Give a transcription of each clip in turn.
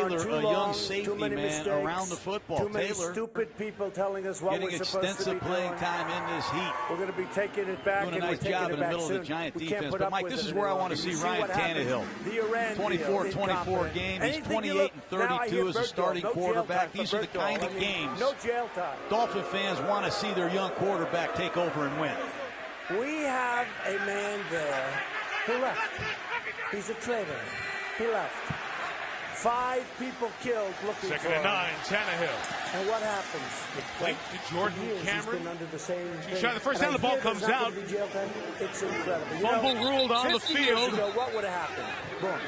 Taylor, a young safety man around the football. Too many Taylor, stupid people telling us what we're getting supposed to be extensive playing doing. time in this heat. We're going to be taking it back, Doing a and nice we're taking job it in the back middle soon. of the Giant We defense. can't put But up Mike, with this it is where I any want to longer. see You Ryan what happened? Tannehill. The Iran 24, deal, 24 incompetent. game. He's Anything you 28 look- and now I 32 hear as a Bergdahl, starting no jail quarterback. time for These are the Bergdahl. kind I of mean, games no jail time. Dolphin fans want to see their young quarterback take over and win. We have a man there who left. He's a traitor. He left. 5 people killed looking for him. 2nd and 9, Tannehill. And what happens? The plate to Jordan For years, Cameron. He's been under the same He's thing. trying the first And down, I the ball hear there's comes not out. gonna be jail time. It's incredible. Fumble ruled on the 50 years field. ago, what would have happened? Boom.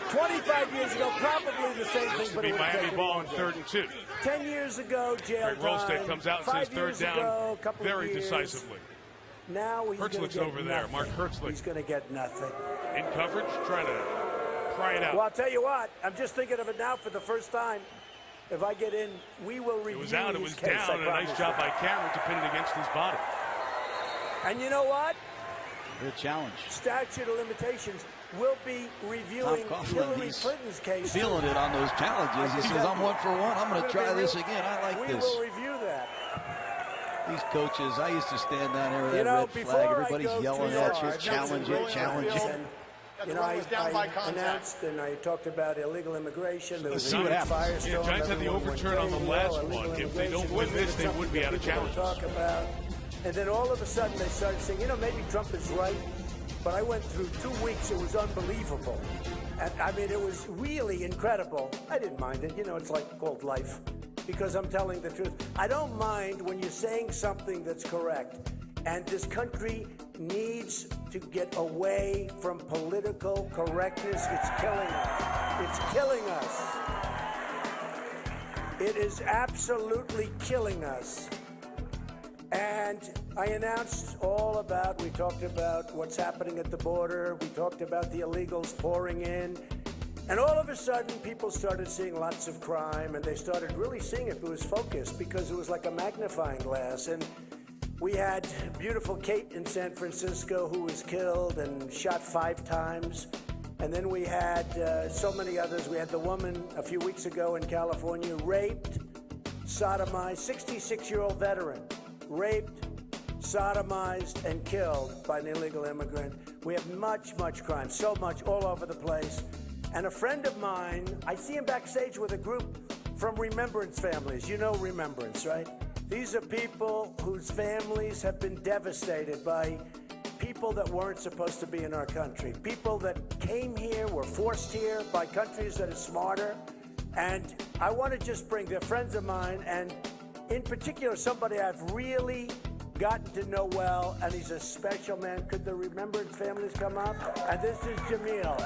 25 years ago, probably the same thing, This but would it be would have Miami taken ball on longer. 3rd and 2. 10 years ago, jail Greg Rolstead time. comes out and 5 says 3rd years down ago, couple of very years. decisively. Now he's going to Hertzlick's get over there. nothing. Mark Hertzlick. He's going to get nothing. In coverage, trying to pry it out. Well, I'll tell you what. I'm just thinking of it now for the first time. If I get in, we will review It was out, it his was case, down, I and a nice promise job you. by Cameron to pin it against his body. And you know what? Good challenge. Statute of limitations will be reviewing Tom Coughlin, Hillary he's Clinton's case. feeling it on those challenges. He says, I'm 1 for 1. I'm going to try this again. I like We this. will review that. These coaches, I used to stand down there with You that know, red before flag. I Everybody's go yelling too at far, you. Challenge it, challenge it. And, you know, I announced and I talked about illegal immigration. There Let's was see a what happens. firestorm. Yeah, Giants had the Everyone went overturn on the crazy. last Illegal one. If they don't immigration win this, wasn't they something would be that out of people would challenges. talk about. And then all of a sudden they started saying, you know, maybe Trump is right. But I went through 2 weeks. It was unbelievable. And I mean, it was really incredible. I didn't mind it. You know, it's like called life because I'm telling the truth. I don't mind when you're saying something that's correct. And this country needs to get away from political correctness. It's killing us. It's killing us. It is absolutely killing us. And I announced all about, we talked about what's happening at the border. We talked about the illegals pouring in. And all of a sudden, people started seeing lots of crime, and they started really seeing it. It was focused because it was like a magnifying glass. And we had beautiful Kate in San Francisco who was killed and shot 5 times. And then we had so many others. We had the woman a few weeks ago in California, raped, sodomized, 66-year-old veteran, raped, sodomized, and killed by an illegal immigrant. We have much, much crime, so much all over the place. And a friend of mine, I see him backstage with a group from Remembrance families. You know Remembrance, right? These are people whose families have been devastated by people that weren't supposed to be in our country. People that came here, were forced here by countries that are smarter. And I want to just bring, they're friends of mine, and in particular, somebody I've really gotten to know well, and he's a special man. Could the Remembrance families come up? And this is Jamil.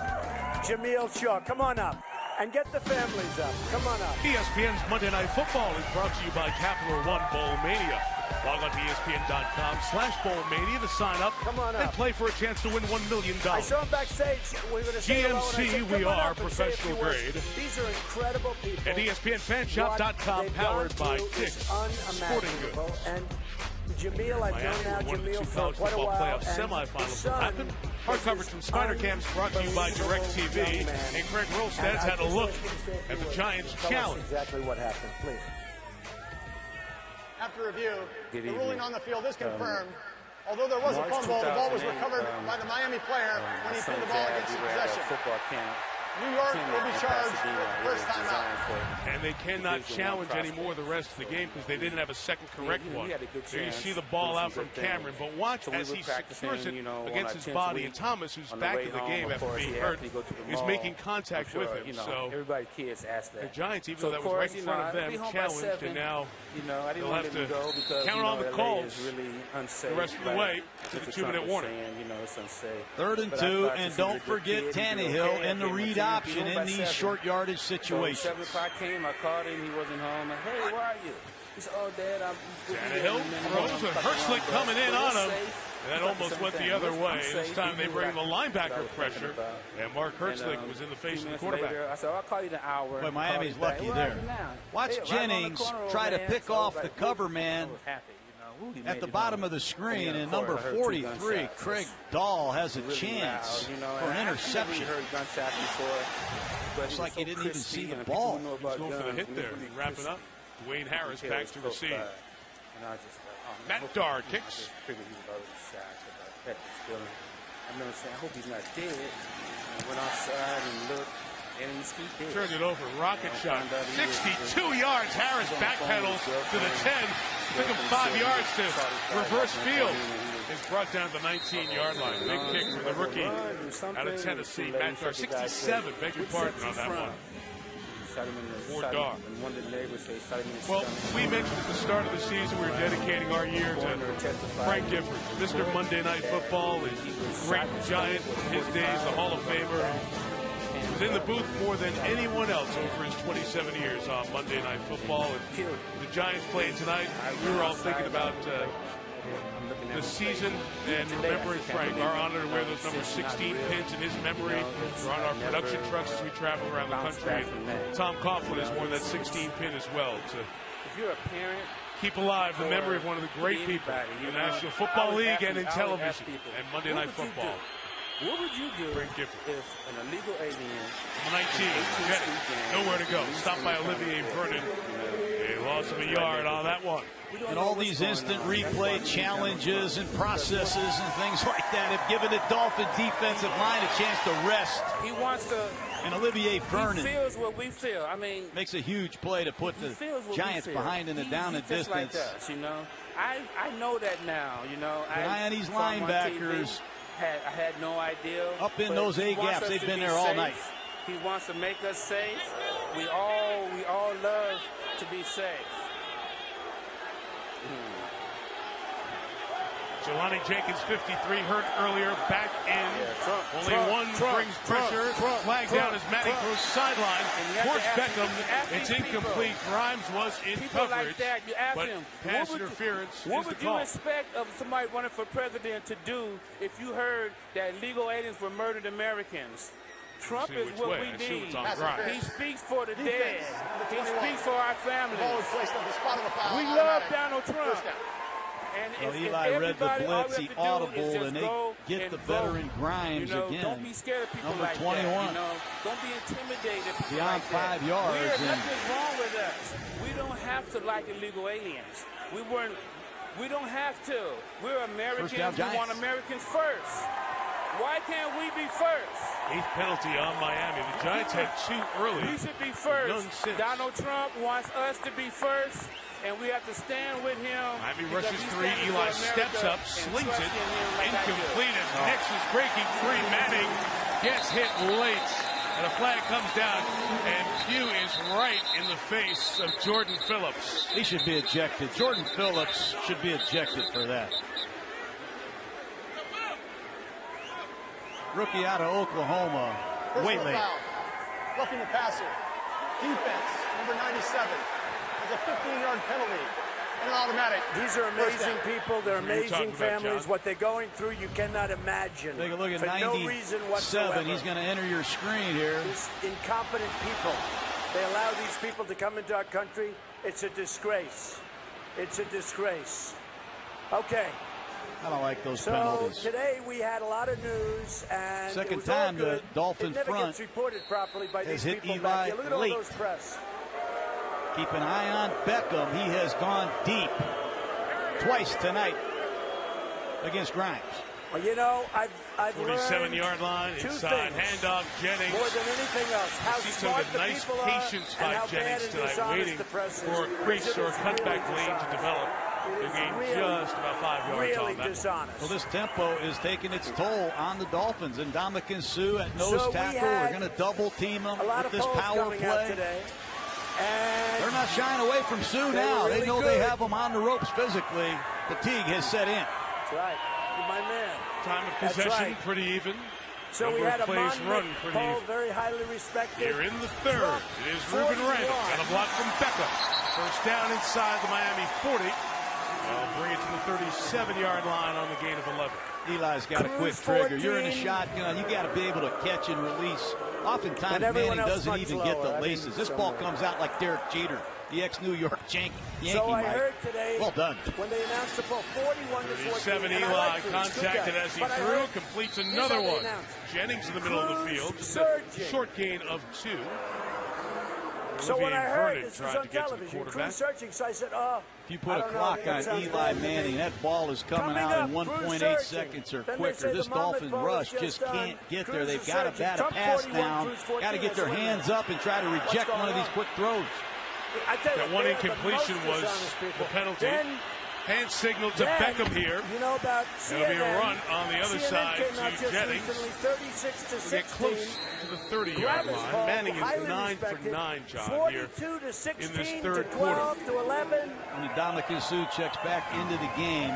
Jamil Shaw, come on up. And get the families up. Come on up. ESPN's Monday Night Football is brought to you by Capital One Bowl Mania. Log on to ESPN.com/BowlMania to sign up. Come on up. And play for a chance to win $1 million. I saw him backstage. We were going to say hello, and I GMC, said, we "Come on are up and say a few professional words." grade. These are incredible people. And ESPNFanshop.com, What they've powered gone by through is Dick's Sporting Goods. unimaginable. And Jamil, I've known now Miami, one of the Jamil two for college quite a football while. playoff and semifinals his son will happen. Our coverage from Spider Camps brought to you by DirecTV. young man. And Greg And Rolstad's I had a just look want you to say a few at the words. Giants' Tell us challenge. exactly what happened, please. After review, the evening. ruling on the field is confirmed. Although there was a March fumble, the ball was 2008, recovered by the Miami player when he threw the ball against the possession. Football camp. New York will be charged first time out. And they cannot challenge anymore the rest of the game because they didn't have a second correct one. he had a good There you chance, see the ball doing out some from good things. Cameron, but watch So we as were he practicing, secures it you know, on against our his 10th body. week. And Thomas, who's On the back way in the home, game of after course, being he hurt, asked me to go to the is mall. making contact I'm sure, with him. you know, So everybody, kids ask that. the Giants, even So, though that of was course, right in front of I'd be them, home by challenged, 7. and now You know, I didn't they'll want have them to to go because count you know, on the LA calls is really unsafe. the rest of the Like way to Mr. the Trump 2-minute is warning. saying, you know, it's unsafe. 3rd and But 2, I thought and since don't he's a good forget kid, he'd be Tannehill okay. in the I gave him a read chance. option He home in by these 7. short yardage So situations. 7 o'clock came, I called him, he wasn't home. I, hey, where are you? He said, oh, Dad, I'm... Tannehill throws with Hertzlick coming in on him. That almost went the other way. This time they bring the linebacker pressure, and Mark Hertzlick was in the face of the quarterback. Later, I said, I'll call you in an hour. Boy, Miami's lucky there. Watch Jennings try to pick off the cover man at the bottom of the screen, and number 43, Craig Dahl, has a chance for an interception. Heard gunshots before. Looks like he didn't even see the ball. He's going for the hit there. Wrapping up. Dwayne Harris back to receive. Matt Darr kicks. I remember saying, I hope he's not dead. And went outside and looked, and he's dead. Turned it over, rocket shot. 62 yards. Harris backpedals to the 10. Took him 5 yards to reverse field. It's brought down to the 19-yard line. Big kick from the rookie out of Tennessee. Matt Darr, 67. Beg your pardon on that one. For Darr. Well, we mentioned at the start of the season we were dedicating our year to Frank Gifford, Mr. Monday Night Football, the great Giant in his days, the Hall of Famer. He was in the booth more than anyone else over his 27 years on Monday Night Football. And the Giants played tonight. We were all thinking about the season and remembering Frank. Our honor to wear those number 16 pins in his memory. We're on our production trucks as we travel around the country. And Tom Coughlin has worn that 16 pin as well to if you're a parent, keep alive the memory of one of the great people in the National Football League and in television and Monday Night Football. What would you do if an illegal alien, 19, nowhere to go. Stopped by Olivier Vernon. A loss of a yard on that one. And all these instant replay challenges and processes and things like that have given the Dolphin defensive line a chance to rest. He wants to. And Olivier Vernon feels what we feel. I mean, makes a huge play to put the Giants behind in the down and distance. Like us, you know, I know that now. You know, these linebackers. I had no idea. Up in those A gaps, they've been there all night. He wants to make us safe. We all love to be safe. Jelani Jenkins, 53, hurt earlier, back in. Only one brings pressure. Flag down as Matty goes sideline. Towards Beckham, it's incomplete. Grimes was in coverage, like that, you ask but him, pass interference is the call. What would you expect of somebody running for president to do if you heard that illegal aliens were murdered Americans? Trump is what we need. He speaks for the dead. He speaks for our families. We love Donald Trump. And Eli read the blitz, he audible, and they get the veteran Grimes again. Don't be scared of people number like 21. that. You know? Don't be intimidated. Beyond like 5 yards. Nothing's wrong with us. We don't have to like illegal aliens. We don't have to. We're Americans. We want Americans first. Why can't we be first? 8th penalty on Miami. The Giants had 2 early. We should be first. Donald Trump wants us to be first, and we have to stand with him. Miami rushes 3. Eli steps up, slings it. Incomplete as Nix is breaking free. Manning gets hit late, and a flag comes down, and Pugh is right in the face of Jordan Phillips. He should be ejected. Jordan Phillips should be ejected for that. Rookie out of Oklahoma. Waitley. Roughing the passer. Defense, number 97. Has a 15-yard penalty and an automatic. These are amazing people. They're amazing families. What they're going through, you cannot imagine. Take a look at for 97. No reason whatsoever. He's going to enter your screen here. These incompetent people. They allow these people to come into our country. It's a disgrace. It's a disgrace. Okay. I don't like those penalties. So today we had a lot of news, and second it was time all good. the Dolphin it never front gets reported properly by has these hit people Eli back here. Look at late. all those press. Keep an eye on Beckham. He has gone deep twice tonight against Grimes. Well, you know, I've 47-yard line, inside handoff, Jennings. More than anything else, how smart the nice people patience by Jennings tonight, waiting for a crease or a cutback lane to develop. They gained just about 5 yards on that. Dishonest. Well, this tempo is taking its toll on the Dolphins. And Ndamukong Suh at nose tackle. We're going to double team them with this power play. And they're not shying away from Suh now. They know they have him on the ropes physically. Fatigue has set in. That's right. You're my man. Time of possession, pretty even. So Number we had a plays run pretty Paul, even. Very highly respected. Here in the third, it is Ruben Randall. Got a block from Beckham. First down inside the Miami 40. I'll bring it to the 37-yard line on the gain of 11. Eli's got a quick trigger. You're in a shotgun. You got to be able to catch and release. Oftentimes, Manning doesn't even get the laces. This ball comes out like Derek Jeter The ex-New York Yankee. So I Mike. heard today. Well done. When they announced the poll, 41-14. 7 Eli contacted as he threw, completes another one. Jennings in the middle of the field. Just a short gain of 2. So when I heard this was tried on to get to the television, quarterback. Cruz searching, so I said, oh. If you put a clock on Eli Manning, that ball is coming out in 1.8 seconds or quicker. This Dolphin rush just can't get there. They've got to bat a pass down, got to get their hands up and try to reject one of these quick throws. That one incompletion was the penalty. Hand signal to Beckham here. You know about There'll be a run on the other side to Jennings. 36-16. Get close to the 30-yard line. Manning is 9 for 9, John, here in this third quarter. 12-11. And Ndamukong Suh checks back into the game.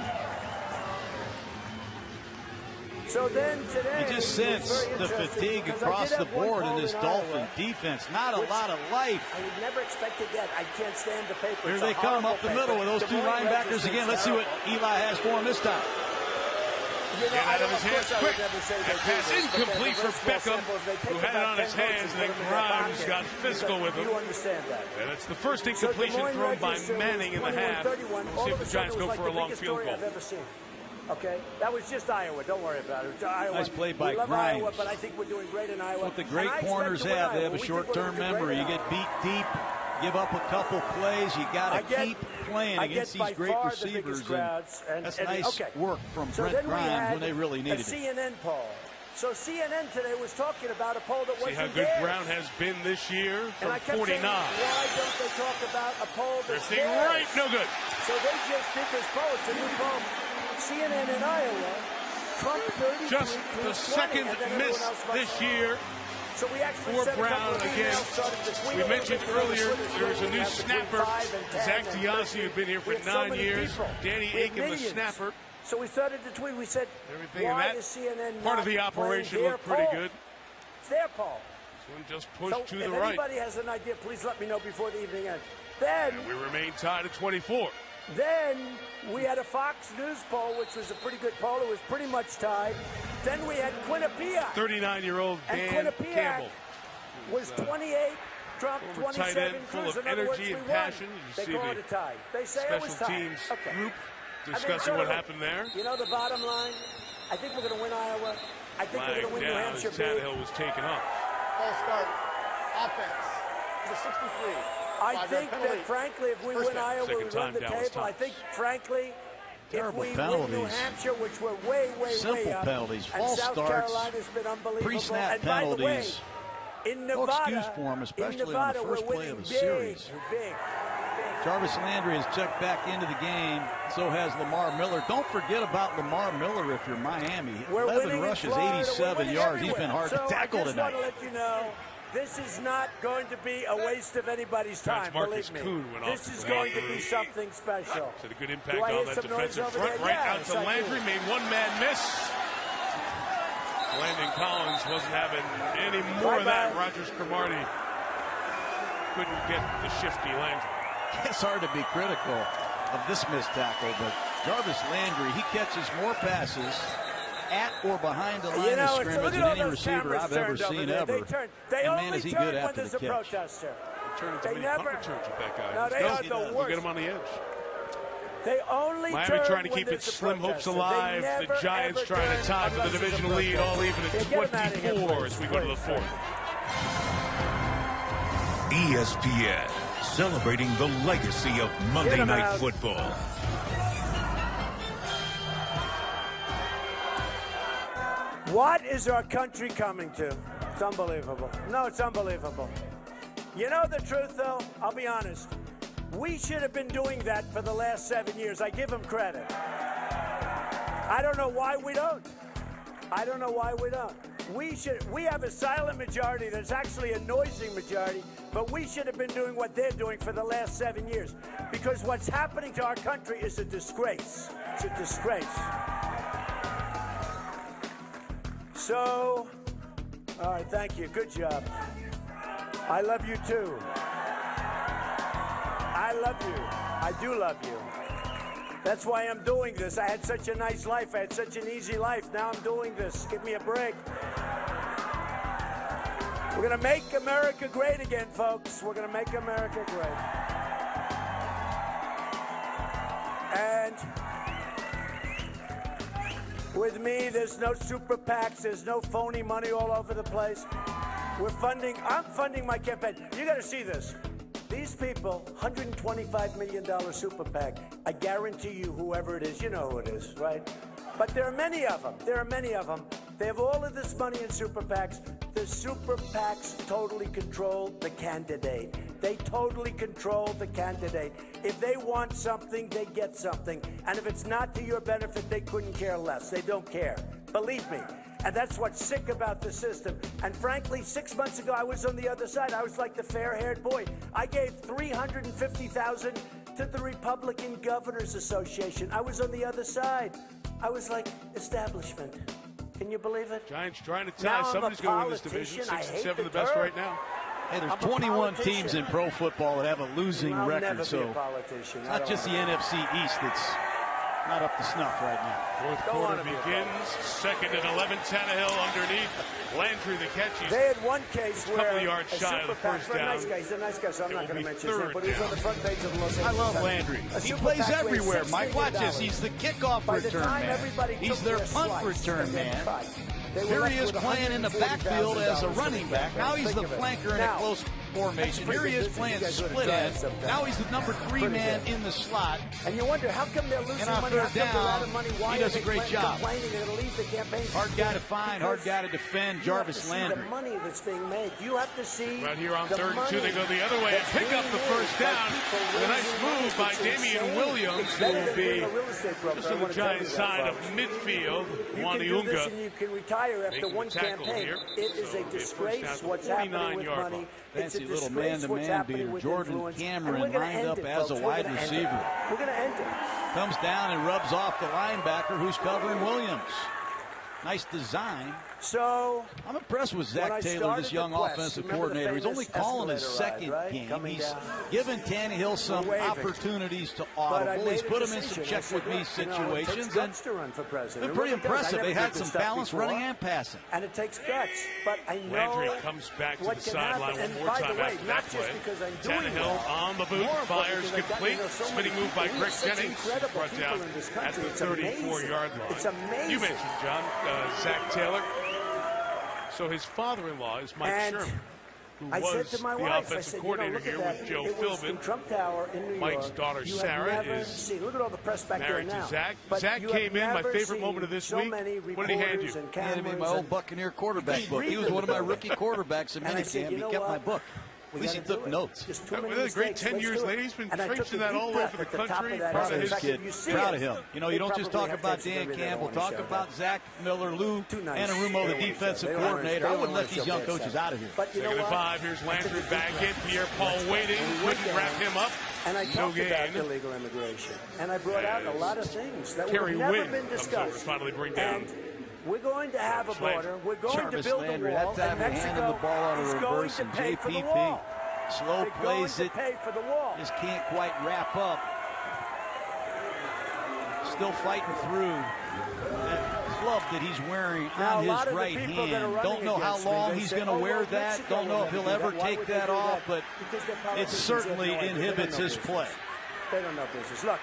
So then today, you just sense the fatigue across the board in this Dolphin defense. Not a lot of life. I would never expect to get. I can't stand the paper. Here they come up the middle with those two linebackers again. Let's see what Eli has for him this time. Get out of his hands quick. That pass incomplete for Beckham, who had it on his hands, and then Grimes got physical with him. You understand that. And it's the first incompletion thrown by Manning in the half. We'll see if the Giants go for a long field goal. Okay, that was just Iowa. Don't worry about it. Iowa. Nice play by Grimes. Iowa, but I think we're doing great in Iowa. What the great corners have, they have a short-term memory. You get beat deep, give up a couple plays, you got to keep playing against these great receivers. And that's nice work from Brent Grimes when they really needed it. CNN poll. So CNN today was talking about a poll that wasn't there. See how good Brown has been this year from 49. Saying, why don't they talk about a poll that's they're saying right, no good. So they just did this poll. It's a new poll. CNN in Iowa, Trump 33, just the second miss this year so we actually for Brown again. We mentioned earlier there's a new snapper, Zach Diassi, who's been here for 9 years. Danny Aiken, the snapper. So we started to tweet. We said, everything why in that is CNN part of the operation looked pretty good. It's their poll. This one just pushed to the right. If anybody has an idea, please let me know before the evening ends. Then we remain tied at 24. Then we had a Fox News poll, which was a pretty good poll. It was pretty much tied. Then we had Quinnipiac. 39-year-old Dan Campbell was 28, Trump 27. Full of energy and passion. You see the they say special it was tied. teams group discussing what happened there. You know the bottom line? I think we're going to win Iowa. I think we're going to win New Hampshire. Tannehill was taken up. False start. Offense. It was 63. I think that, frankly, if we win Iowa, we run the table. I think, frankly, if we win New Hampshire, which we're way up, penalties, and false South starts, Carolina's been unbelievable. pre-snap and by penalties. The way, in Nevada, no excuse for him, especially on the first play of the series. Big. Jarvis Landry has checked back into the game. So has Lamar Miller. Don't forget about Lamar Miller if you're Miami. 11 rushes, 87 yards. He's been hard to tackle tonight. I just want to let you know, this is not going to be a waste of anybody's time, believe me. This is going to be something special. Had a good impact on that defensive front. Right out to Landry, made one man miss. Landon Collins wasn't having any more of that. Rogers Cromartie couldn't get the shifty Landry. It's hard to be critical of this missed tackle, but Jarvis Landry, he catches more passes at or behind the line of scrimmage than any receiver I've ever seen ever. And man, is he good after the catch. Turn into many punt returns with that guy. No, they are the worst. Get him on the edge. They only Miami trying to keep its slim hopes alive. The Giants trying to tie for the division lead, all even at 24 as we go to the fourth. ESPN, celebrating the legacy of Monday Night Football. What is our country coming to? It's unbelievable. No, it's unbelievable. You know the truth, though? I'll be honest. We should have been doing that for the last 7 years. I give them credit. I don't know why we don't. We have a silent majority that's actually a noisy majority, but we should have been doing what they're doing for the last 7 years. Because what's happening to our country is a disgrace. It's a disgrace. So, all right, thank you. Good job. I love you too. I love you. I do love you. That's why I'm doing this. I had such a nice life. I had such an easy life. Now I'm doing this. Give me a break. We're going to make America great again, folks. We're going to make America great. And with me, there's no super PACs, there's no phony money all over the place. I'm funding my campaign. You got to see this. These people, $125 million super PAC. I guarantee you, whoever it is, you know who it is, right? But there are many of them. They have all of this money in super PACs. The super PACs totally control the candidate. They totally control the candidate. If they want something, they get something. And if it's not to your benefit, they couldn't care less. They don't care. Believe me. And that's what's sick about the system. And frankly, 6 months ago, I was on the other side. I was like the fair-haired boy. I gave $350,000 to the Republican Governors Association. I was on the other side. I was like establishment. Can you believe it? Giants trying to tie. Somebody's going to win this division. 6 and 7 the best right now. Hey, there's 21 teams in pro football that have a losing record, never so be a politician. it's not just the NFC East that's not up to snuff right now. Fourth quarter begins. Second and 11. Tannehill underneath. Landry the catch. They had one case where a couple yards shy of the first down. He's a nice guy, so I'm not going to mention his name, but he's on the front page of the Los Angeles I love Times. Landry. He plays everywhere, Mike. Watch this. He's the kickoff return man. He's their punt return man. Here he is playing in the backfield as a running back. Now he's the flanker in a close formation. Here he is playing split end. Now he's the number 3 man in the slot. And you wonder, how come they're losing money? How come they're out of money? Why he does a great job. Leave the campaign? Hard guy to find, hard guy to defend. Jarvis Landry. The money that's being made. You have to see. Right here on 3rd and 2, they go the other way and pick up the first down. With a nice move by Damian Williams, who will be just on the Giants side of midfield. Waniunga. You can retire after one campaign. It is a disgrace what's happening with money. Fancy little man-to-man beater. Jordan Cameron lined up as a wide receiver. We're going to end it. Comes down and rubs off the linebacker who's covering Williams. Nice design. So I'm impressed with Zach Taylor, this young offensive coordinator. He's only calling his second game. He's given Tannehill some opportunities to audible. He's put him in some check-with-me situations. And been pretty impressive. They had some balance running and passing. And it takes guts. But I know Landry comes back to the sideline one more time after that play. Tannehill on the boot, fires complete. Spinning move by Greg Jennings. Brought down at the 34-yard line. It's amazing. You mentioned, John, Zach Taylor. So his father-in-law is Mike Sherman, who was the offensive coordinator here with Joe Philbin. Mike's daughter Sarah is married to Zach. Zach came in, my favorite moment of this week. What did he hand you? He handed me my old Buccaneer quarterback book. He was one of my rookie quarterbacks in minicamp. He kept my book. At least he took notes. Really great 10 years later. He's been traipsing that all over the country. Proud of his kid. Proud of him. You know, you don't just talk about Dan Campbell. Talk about Zach Miller, Lou Anarumo, the defensive coordinator. I wouldn't let these young coaches out of here. Second and 5. Here's Landry back in. Pierre-Paul waiting. Couldn't wrap him up. And I talked about illegal immigration. And I brought out a lot of things that would have never been discussed. Finally bring down. We're going to have a border. We're going to build a wall. And Mexico the ball on a is going reverse to and pay for the JPP. wall. Slow plays it. Pay for the wall. Just can't quite wrap up. Still fighting through that glove that he's wearing on his right hand. Don't know how long he's going to wear that. Don't know if he'll ever take that off, but it certainly inhibits his play. They don't know business. Look.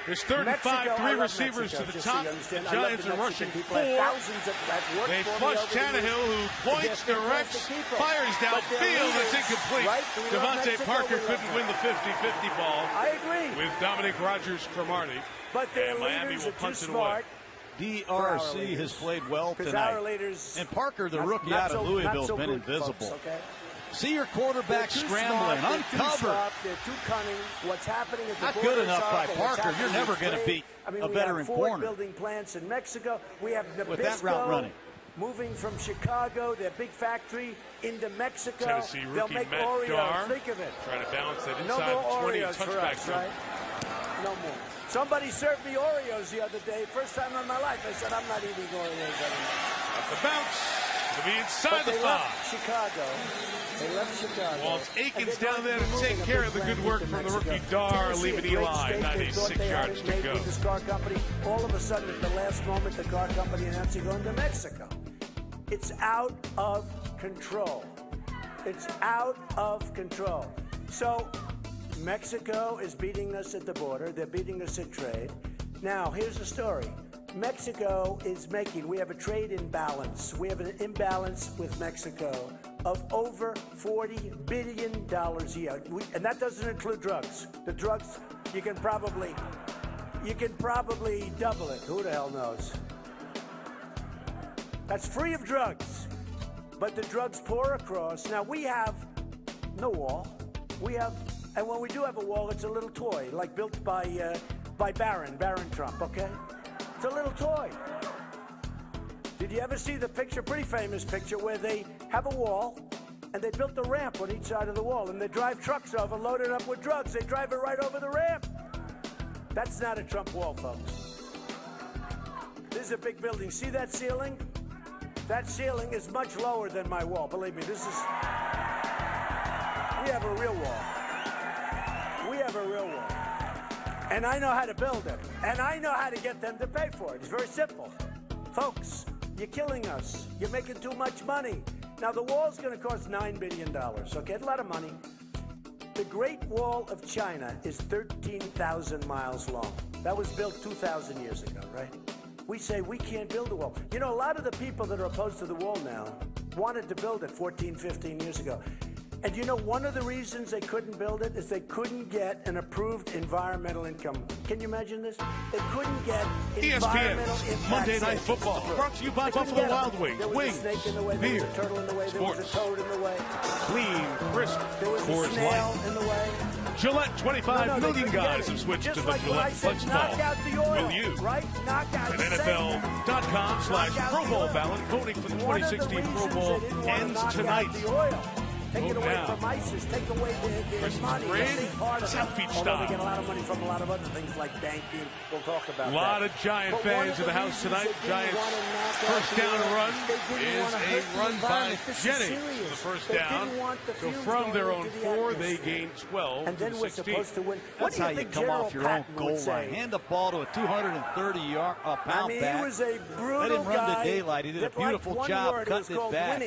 There's 3rd and 5, 3 receivers to the top. The Giants are rushing 4. They flush Tannehill, who points, directs, fires downfield. It's incomplete. Devontae Parker couldn't win the 50-50 ball. I agree. With Dominic Rodgers-Cromartie. But and Miami will punt it away. DRC has played well tonight. And Parker, the rookie out of Louisville, has been invisible. See your quarterback scrambling, uncovered. They're too cunning. What's happening at the not good enough by Parker. You're never going to beat a veteran corner. Building plants in Mexico. We have Nabisco with that route running. Moving from Chicago, their big factory, into Mexico. Tennessee rookie Matt Darr. Think of it. Trying to balance that No inside more 20 Oreos for touchback us, right? No more. Somebody served me Oreos the other day. First time in my life. I said, I'm not eating Oreos anymore. At the bounce. To be inside the 5. Left Chicago. They left Chicago. Walt Aikens down there to take care of the good work from the rookie Darr, leaving Eli 96 yards to go. This car company, all of a sudden at the last moment, the car company announced they're going to Mexico. It's out of control. It's out of control. So Mexico is beating us at the border. They're beating us at trade. Now, here's the story. Mexico is making, we have a trade imbalance. We have an imbalance with Mexico of over $40 billion a year. And that doesn't include drugs. The drugs, you can probably double it. Who the hell knows? That's free of drugs. But the drugs pour across. Now, we have no wall. And when we do have a wall, it's a little toy, like built by Barron Trump, okay? It's a little toy. Did you ever see the picture, pretty famous picture, where they have a wall and they built a ramp on each side of the wall and they drive trucks over loaded up with drugs. They drive it right over the ramp. That's not a Trump wall, folks. This is a big building. See that ceiling? That ceiling is much lower than my wall. Believe me, we have a real wall. We have a real wall. And I know how to build it. And I know how to get them to pay for it. It's very simple. Folks, you're killing us. You're making too much money. Now, the wall's going to cost $9 billion, okay? A lot of money. The Great Wall of China is 13,000 miles long. That was built 2,000 years ago, right? We say we can't build a wall. You know, a lot of the people that are opposed to the wall now wanted to build it 14, 15 years ago. And you know, one of the reasons they couldn't build it is they couldn't get an approved environmental income. Can you imagine this? They couldn't get environmental impact. Monday Night Football, brought to you by Buffalo Wild Wings. There was a snake in the way, there was a turtle in the way, there was a toad in the way. Clean, crisp, there was a snail in the way. Gillette, 25 million guys have switched to the Gillette Flex Ball. Will you? Right? Knock out and NFL.com/Pro Bowl ballot voting for the 2016 Pro Bowl ends tonight. Take it away from ISIS. Take away their money. South Beach Although style. they get a lot of money from a lot of other things like banking. We'll talk about that. A lot of Giant fans in the house tonight. Giants' first down run is a run by Jennings for the first down. So from their own 4, they gain 12 and then to we're 16. supposed to win. That's how you come off your own goal line. Hand the ball to a 230-pound back. He was a brutal Let him run guy to daylight. He did a beautiful job cutting it back.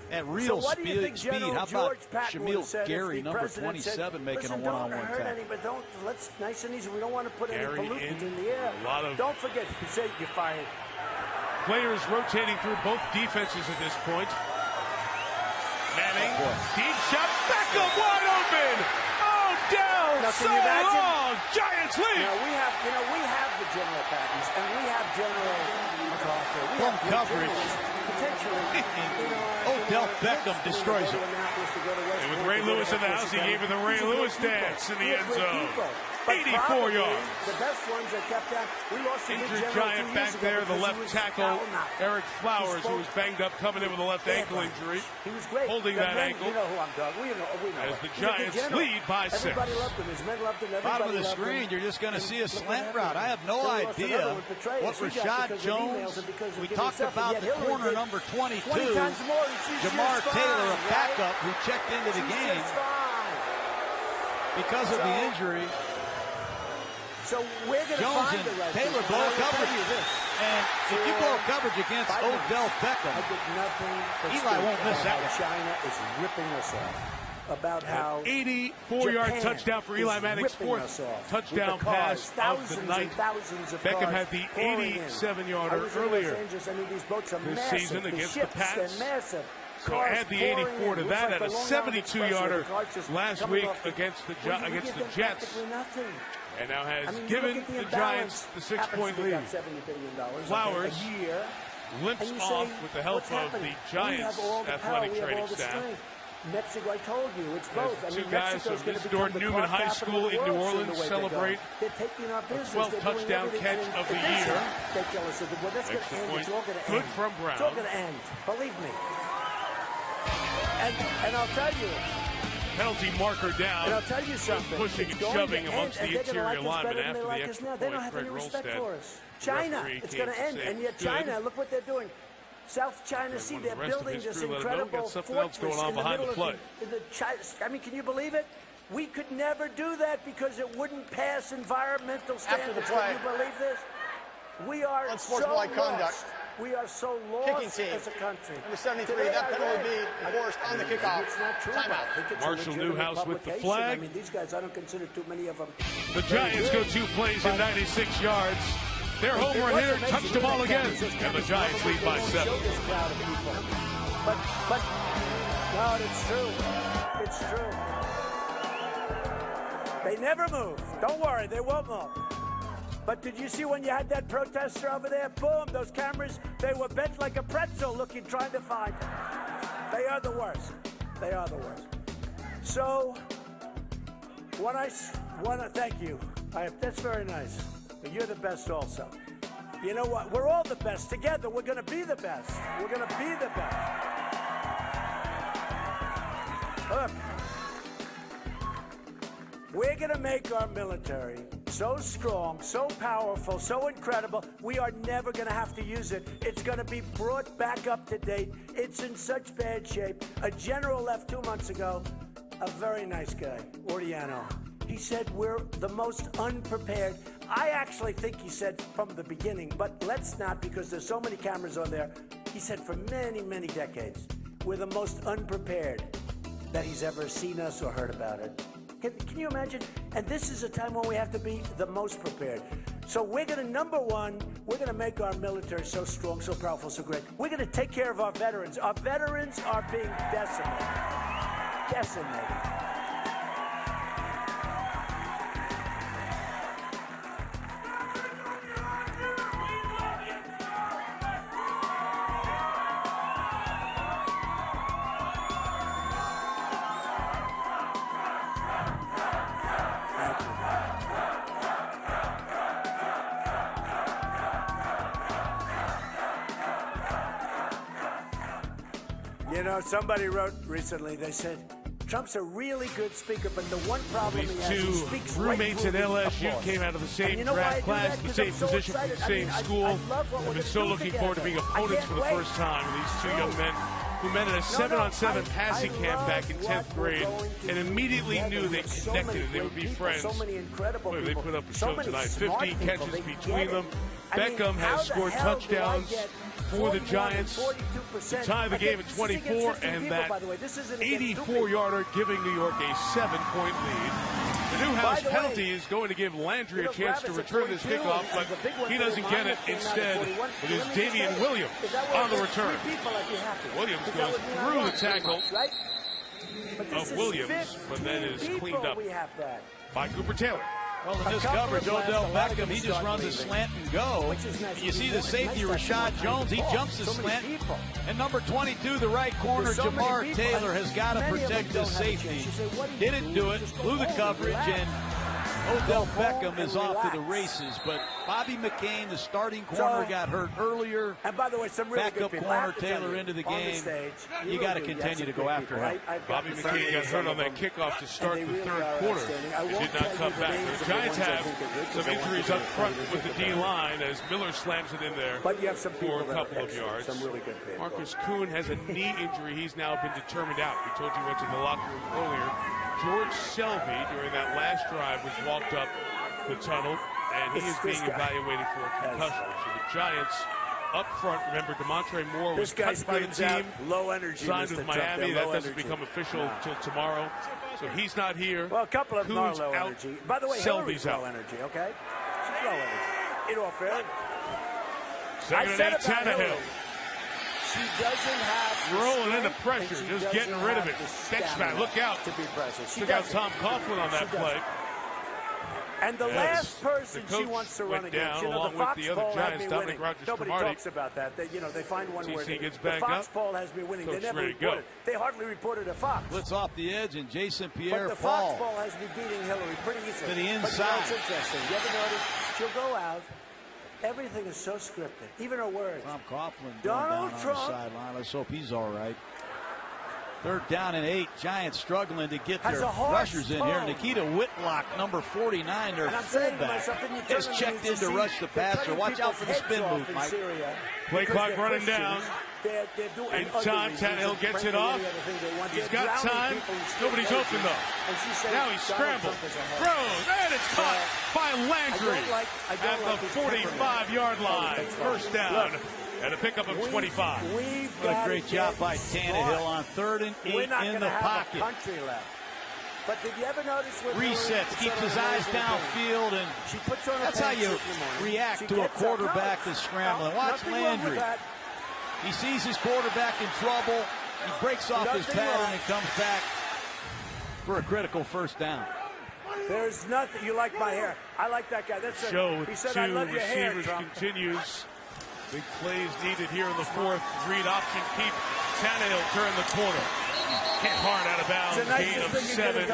At real speed. How about Shamil Gary, number 27, making a one-on-one tackle? But don't, let's nice and easy. We don't want to put any pollutants in the air. Don't forget, you say you're fired. Players rotating through both defenses at this point. Manning, deep shot, Beckham wide open. Oh, down, so long. Giants lead. We have the General Pattons, and we have General MacArthur. We have coverage. Odell Beckham destroys it. And with Ray Lewis in the house, he gave him the Ray Lewis dance in the end zone. 84 yards. The best ones are kept out. We lost injured Giant back there, the left tackle, Eric Flowers, who was banged up, coming in with a left ankle injury. He was great. Holding that ankle. You know who I'm talking. We know. As the Giants lead by 6. Everybody loved him. His men loved him. Bottom of the screen, you're just going to see a slant route. I have no idea what Rashad Jones, we talked about the corner number 22, Jamar Taylor, a backup who checked into the game because of the injury. So we're going to Jones find and the right Taylor people. blow coverage. And if you blow coverage against Odell Beckham, Eli won't miss that one. China is ripping us off. About how 84-yard touchdown for Eli Manning's 4th touchdown pass of the night. Beckham had the 87-yarder earlier this season against the Pats. So add the 84 to that at a 72-yarder last week against the Jets. And now has given the Giants the 6-point lead. Flowers limps off with the help of the Giants' athletic training staff. Mexico, I told you, it's both. Two guys from Isidore Newman High School in New Orleans celebrate the 12th touchdown catch of the year. Extra point, good from Brown. It's all going to end, believe me. And I'll tell you. Penalty marker down. And I'll tell you something. Pushing and shoving amongst the interior linemen after the extra point. They don't have any respect for us. China, it's going to end. And yet China, look what they're doing. South China Sea, they're building this incredible fortress in the middle of the I mean, can you believe it? We could never do that because it wouldn't pass environmental standards. Can you believe this? We are so lost. We are so lost as a country. Number 73, that penalty would be enforced on the kickoff. It's not true. Timeout. Marshall Newhouse with the flag. I mean, these guys, I don't consider too many of them. The Giants go 2 plays in 96 yards. Their home run hitter touched them all again, and the Giants lead by 7. But no, it's true. It's true. They never move. Don't worry, they won't move. But did you see when you had that protester over there? Boom, those cameras, they were bent like a pretzel looking, trying to find. They are the worst. They are the worst. So, thank you. That's very nice. But you're the best also. You know what? We're all the best. Together, we're going to be the best. We're going to be the best. Look. We're going to make our military so strong, so powerful, so incredible, we are never going to have to use it. It's going to be brought back up to date. It's in such bad shape. A general left 2 months ago, a very nice guy, Ordiano. He said we're the most unprepared. I actually think he said from the beginning, but let's not, because there's so many cameras on there. He said for many, many decades, we're the most unprepared that he's ever seen us or heard about it. Can you imagine? And this is a time when we have to be the most prepared. So we're going to, number one, we're going to make our military so strong, so powerful, so great. We're going to take care of our veterans. Our veterans are being decimated. Decimated. You know, somebody wrote recently, they said, Trump's a really good speaker, but the one problem he has, he speaks roommates right at LSU came out of the same draft class, the same position from the same school. I've been so looking forward to being opponents for the first time with these two young men who met at a 7-on-7 passing camp back in 10th grade and immediately knew they connected and they would be friends. Boy, they put up a show tonight. 15 catches between them. Beckham has scored touchdowns for the Giants to tie the game at 24, and that 84-yarder giving New York a 7-point lead. The Newhouse penalty is going to give Landry a chance to return this kickoff, but he doesn't get it. Instead, it is Damian Williams on the return. Williams goes through the tackle of Williams, but then is cleaned up by Cooper Taylor. Well, in this coverage, Odell Beckham, he just runs a slant and go. And you see the safety, Rashad Jones, he jumps the slant. And number 22, the right corner, Jamar Taylor, has got to protect his safety. Didn't do it, blew the coverage, and Odell Beckham is off to the races. But Bobby McCain, the starting corner, got hurt earlier. And by the way, some really backup corner Taylor into the game. You got to continue to go after him. Bobby McCain got hurt on that kickoff to start the third quarter. He did not come back. The Giants have some injuries up front with the D-line as Miller slams it in there for a couple of yards. Marcus Kuhn has a knee injury. He's now been determined out. We told you he went to the locker room earlier. George Selvey, during that last drive, was walked up the tunnel, and he is being evaluated for a concussion. So the Giants up front, remember, DeMontre Moore was cut by the team, signed with Miami. That doesn't become official until tomorrow. So he's not here. Well, a couple of them are low out. energy. By the way, Selvey's low out. energy, okay? She's low energy. In all fairness. Second and 8, Tannehill. She doesn't have rolling into pressure, just getting rid of it. Benchman, look out. Took out Tom Coughlin on that play. And the last person she wants to run against, you know, the Foxball has me winning. Nobody talks about that. They find one where the Foxball has me winning. They never report it. They hardly reported a Fox. Blitz off the edge, and Jason Pierre But the Foxball has me beating Hillary pretty easily. To the inside. But you know, it's interesting. You ever notice? She'll go out. Everything is so scripted, even her words. Tom Coughlin down on the sideline. Let's hope he's all right. Third down and 8. Giants struggling to get their rushers in here. Nikita Whitlock, number 49, their fullback, is checked in to rush the passer. Watch out for the spin move, Mike. Play clock running down. In time, Tannehill gets it off. He's got time. Nobody's open, though. Now he scrambles, throws, and it's caught by Landry at the 45-yard line. First down. And a pickup of 25. What a great job by Tannehill on 3rd and 8 in the pocket. Country left. But did you ever notice when resets, keeps his eyes downfield, and that's how you react to a quarterback that's scrambling. Watch Landry. He sees his quarterback in trouble. He breaks off his pattern and comes back for a critical first down. There's nothing. You like my hair. I like that guy. That's show he said, two I love your hair, receivers Trump. continues. Big plays needed here in the 4th. Read option keep. Tannehill turn the corner. Hit hard out of bounds. Gain of 7.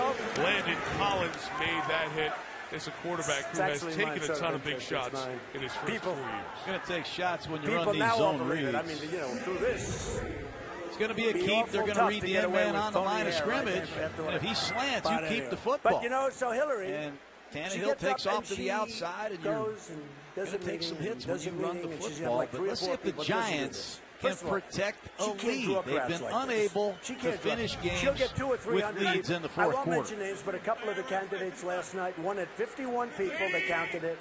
Landon Collins made that hit. It's a quarterback who has taken a ton of big shots in his first 4 years. Going to take shots when you run these zone reads. I mean, through this. It's going to be a keep. They're going to read the end man on the line of scrimmage. And if he slants, you keep the football. But, so Hillary. And Tannehill takes off to the outside, and you're going to take some hits when you run the football. But let's see if the Giants can protect a lead. They've been unable to finish games with leads in the 4th quarter. I won't mention names, but a couple of the candidates last night, one had 51 people, they counted it.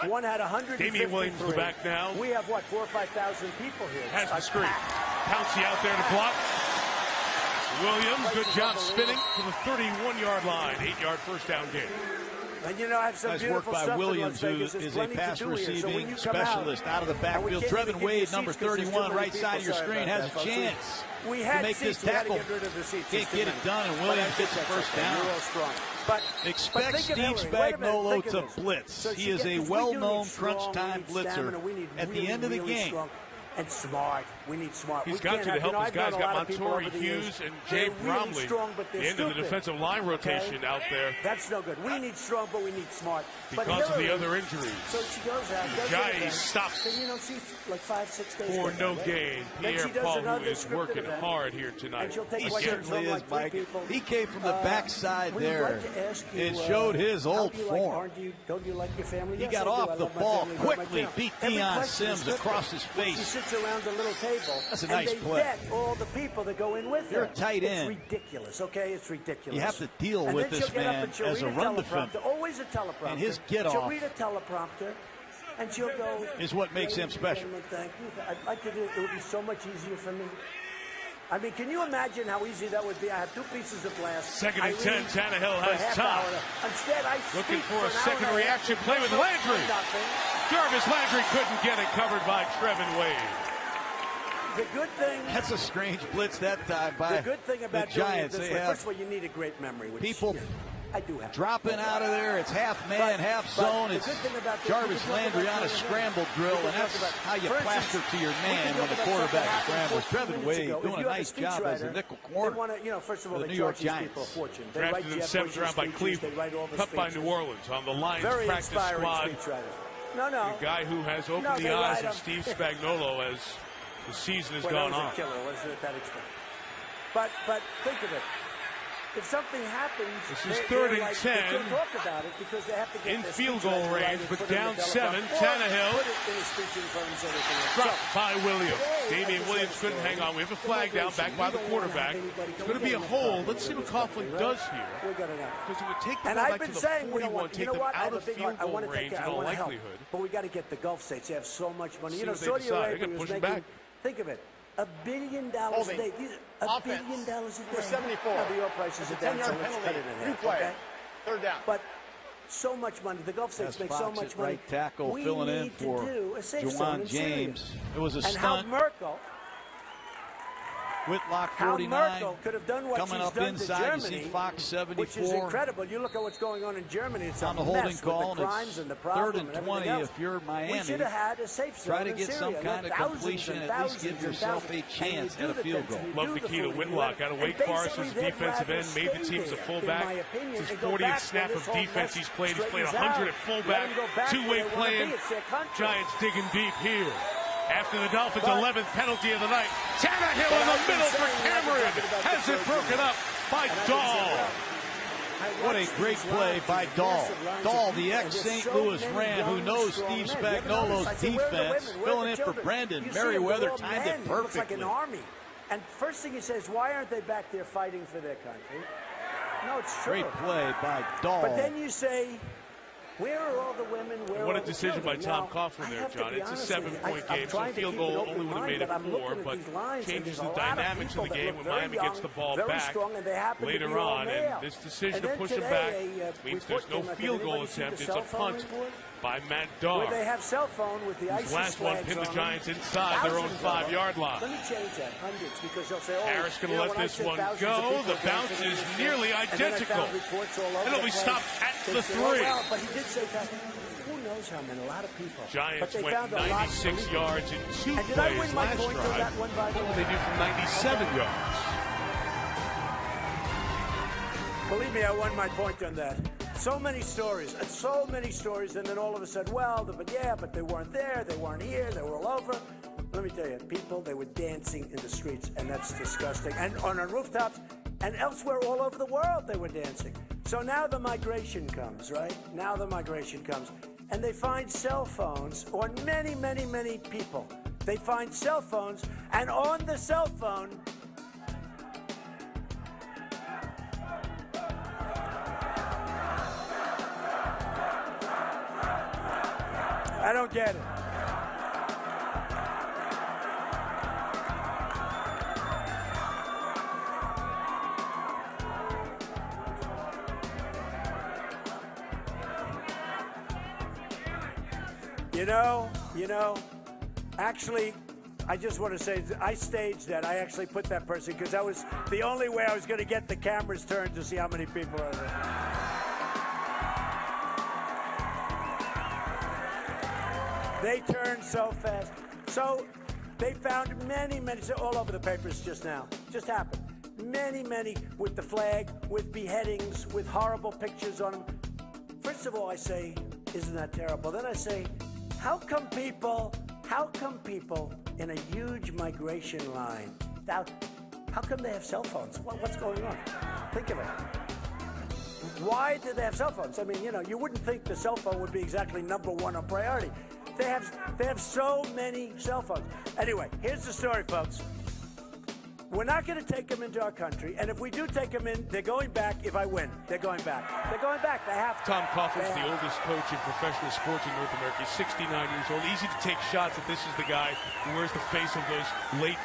One had 153. Damian Williams is back now. We have, 4,000 or 5,000 people here. Has the screen. Pouncey out there to block. Williams, good job spinning to the 31-yard line. 8-yard first down gain. And I have some nice beautiful work by stuff Williams, who is a pass receiving specialist out of the backfield. Trevin Wade, number 31, right side of your screen, has a chance to make this tackle. Can't get it done, and Williams gets the first down. Expect Steve Spagnuolo to blitz. He is a well-known crunch-time blitzer at the end of the game. And smart. We need smart. He's got to help his guys. Got Montori Hughes and Jay Bromley. The end of the defensive line rotation out there. That's no good. We need strong, but we need smart. Because of the other injuries. So she goes out. Guys stops she's like 5-6 days for no gain. Pierre Paul, who is working hard here tonight. He certainly is, Mike. He came from the backside there and showed his old form. Don't you like your family? He got off the ball quickly, beat Deion Sims across his face. She sits around the little table. That's a nice play. And they vet all the people that go in with her. You're a tight end. It's ridiculous, okay? It's ridiculous. You have to deal with this man as a run defender. Always a teleprompter. And his get-off. She'll read a teleprompter, and she'll go. Is what makes him special. Thank you. I'd like to do it. It would be so much easier for me. I mean, can you imagine how easy that would be? I have 2 pieces of glass. 2nd and 10. Tannehill has time. Instead, looking for a second reaction play with Landry. Jarvis Landry couldn't get it, covered by Trevin Wade. The good thing. That's a strange blitz that time by the good thing about the Giants. They have, first of all, you need a great memory. Which, people I do have. Dropping out of there. It's half man, half zone. It's Jarvis Landry on a scramble drill, and that's how you plaster to your man when the quarterback scrambles. Trevin Wade doing a nice job as a nickel corner. First of all, the New York Giants. Drafted in the 7th round by Cleveland, cut by New Orleans on the Lions practice squad. No. A guy who has opened the eyes of Steve Spagnuolo as the season has gone on. But think of it. If something happens, this is 3rd and 10. They can't talk about it because they have to get in field goal range, but down 7. Tannehill dropped by Williams. Damian Williams couldn't hang on. We have a flag down back by the quarterback. It's going to be a hold. Let's see what Coughlin does here. Because it would take the ball back to the 41, take them out of field goal range in all likelihood. But we got to get the Gulf states. They have so much money. Saudi Arabia was making. Think of it. $1 billion a day. $1 billion a day. For 74. Now, the oil prices are down, so let's cut it in half. Okay? 3rd down. But so much money. The Gulf states make so much money. Right tackle filling in for Juwan James. It was a stunt. And how Merkel. Whitlock 49 could have done what coming she's up done inside. to Germany, you see Fox 74. Which is incredible. You look at what's going on in Germany. It's on the holding call, and it's 3rd and 20 if you're Miami. We should have had a safe zone. Try to get some kind of completion and at least give yourself a chance at a field goal. Love the key to Whitlock out of Wake Forest as a defensive end. Made the team as a fullback. It's his 40th snap of defense he's played. He's played 100 at fullback. Two-way playing. Giants digging deep here. After the Dolphins' 11th penalty of the night, Tannehill in the middle for Cameron. Has it broken up by Dahl. What a great play by Dahl. Dahl, the ex-St. Louis Ram, who knows Steve Spagnuolo's defense, filling in for Brandon Merriweather, timed it perfectly. It's like an army. And first thing he says, why aren't they back there fighting for their country? No, it's true. Great play by Dahl. But then you say, Where are all the women? What a decision by Tom Coughlin there, John. It's a 7-point game, so field goal only would have made it 4, but changes the dynamics of the game when Miami gets the ball back later on. And this decision to push him back means there's no field goal attempt. It's a punt by Matt Dawg. They have cell phone with the ISIS last one pinned the Giants inside their own 5-yard line. Let me change that, hundreds, because they'll say, Harris going to let this one go. The bounce is nearly identical. It'll be stopped at the 3. But he did say that. Who knows how many? A lot of people. Giants went 96 yards in 2 plays last drive. What will they do from 97 yards? Believe me, I won my point on that. So many stories, and then all of a sudden, but they weren't there, they weren't here, they were all over. Let me tell you, people, they were dancing in the streets, and that's disgusting. And on rooftops, and elsewhere all over the world, they were dancing. So now the migration comes, right? Now the migration comes, and they find cell phones on many, many, many people. They find cell phones, and on the cell phone, I don't get it. You know, actually, I just want to say, I staged that. I actually put that person because that was the only way I was going to get the cameras turned to see how many people are there. They turned so fast. So they found many, all over the papers just now. Just happened. Many with the flag, with beheadings, with horrible pictures on them. First of all, I say, isn't that terrible? Then I say, how come people in a huge migration line, how come they have cell phones? What's going on? Think of it. Why do they have cell phones? I mean, you wouldn't think the cell phone would be exactly number one on priority. They have so many cell phones. Anyway, here's the story, folks. We're not going to take them into our country, and if we do take them in, they're going back. If I win, they're going back. They're going back. They have to. Tom Coughlin's the oldest coach in professional sports in North America. He's 69 years old. Easy to take shots that this is the guy who wears the face of those late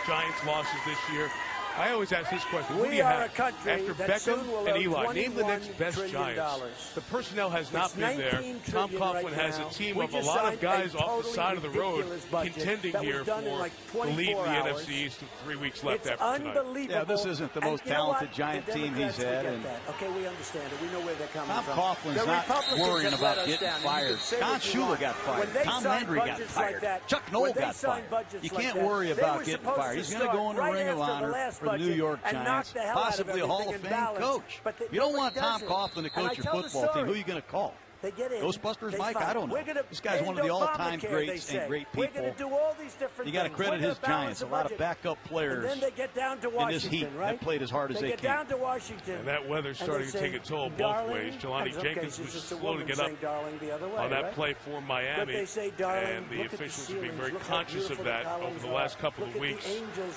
Giants losses this year. I always ask this question. Who do you have after Beckham and Eli? Name the next best Giants. The personnel has not been there. Tom Coughlin has a team of a lot of guys off the side of the road contending here for the lead in the NFC East with 3 weeks left after tonight. Yeah, this isn't the most talented Giant team he's had. Okay, we understand it. We know where they're coming from. Tom Coughlin's not worrying about getting fired. Don Shula got fired. Tom Landry got fired. Chuck Noll got fired. You can't worry about getting fired. He's going to go in the Ring of Honor for the New York Giants, possibly a Hall of Fame coach. You don't want Tom Coughlin to coach your football team. Who are you going to call? They get in. Ghostbusters, Mike? I don't know. This guy's one of the all-time greats and great people. We're going to do all these different you got to credit his Giants. A lot of backup players and then they get down to in this heat that played as hard as they get can. down to Washington. And that weather's starting to take a toll both ways. Jelani Jenkins was slow to get up on that play for Miami. And the officials are being very conscious of that over the last couple of weeks.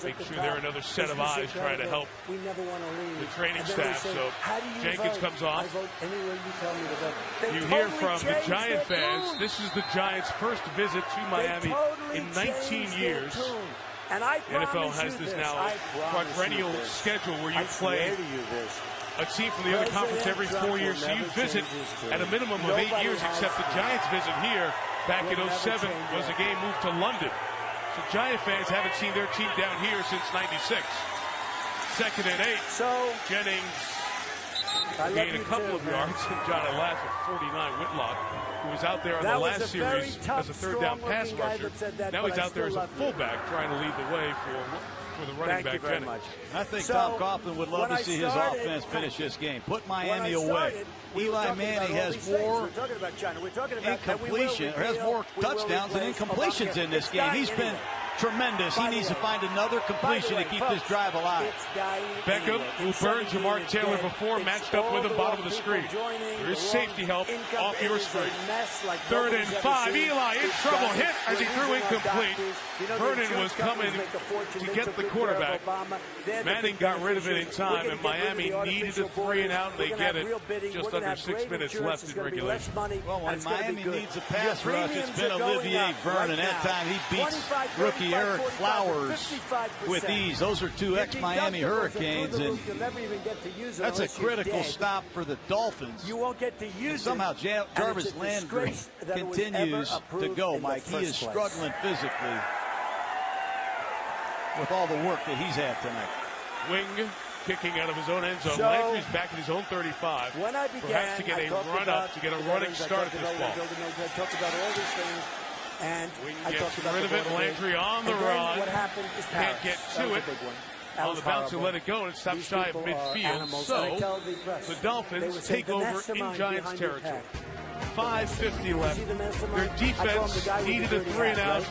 Make sure there are another set of eyes trying to help the training staff. So Jenkins comes off. You hear from the Giant fans, this is the Giants' first visit to Miami in 19 years. And I NFL has this now quadrennial schedule where you play a team from the other conference every 4 years. So you visit at a minimum of 8 years, except the Giants visit here back in 07 was a game moved to London. So Giant fans haven't seen their team down here since 96. 2nd and 8. Jennings gained a couple of yards, and John, I laugh at 49 Whitlock, who was out there on the last series as a third down pass rusher. Now he's out there as a fullback trying to lead the way for the running back Jennings. I think Tom Coughlin would love to see his offense finish this game. Put Miami away. Eli Manning has more incompletion, or has more touchdowns than incompletions in this game. He's been tremendous. He needs to find another completion to keep this drive alive. Beckham, who burned Jamar Taylor before, matched up with him, bottom of the screen. There is safety help off your screen. 3rd and 5. Eli in trouble, hit as he threw incomplete. Vernon was coming to get the quarterback. Manning got rid of it in time, and Miami needed a 3-and-out, and they get it just under 6 minutes left in regulation. Well, when Miami needs a pass rush, it's been Olivier Vernon. That time he beats rookie Eric Flowers with ease. Those are two ex-Miami Hurricanes, and that's a critical stop for the Dolphins. You won't get to use it. Somehow Jarvis Landry continues to go, Mike. He is struggling physically with all the work that he's had tonight. Wing kicking out of his own end zone. Landry's back at his own 35. When I began, perhaps to get a run up, to get a running start at this ball. I talked about all these things. And Wing gets rid of it. Landry on the run. What happened is can't get to it. On the bounce and let it go, and it stops shy of midfield. So the Dolphins take over in Giants territory. 5:50 left. Their defense needed a 3-and-out.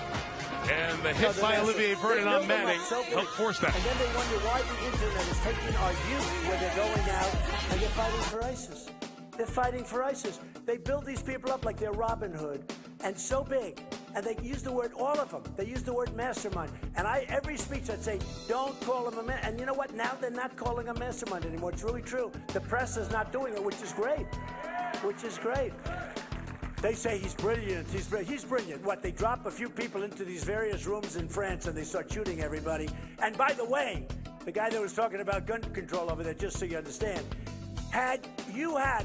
And the hit by Olivier Vernon on Manning helped force that. And then they wonder why the internet is taking our youth when they're going out and they're fighting for ISIS. They're fighting for ISIS. They build these people up like they're Robin Hood and so big. And they use the word, all of them, they use the word mastermind. And every speech I'd say, don't call him a man. And you know what? Now they're not calling him mastermind anymore. It's really true. The press is not doing it, which is great. Which is great. They say he's brilliant. He's brilliant. What, they drop a few people into these various rooms in France and they start shooting everybody. And by the way, the guy that was talking about gun control over there, just so you understand, had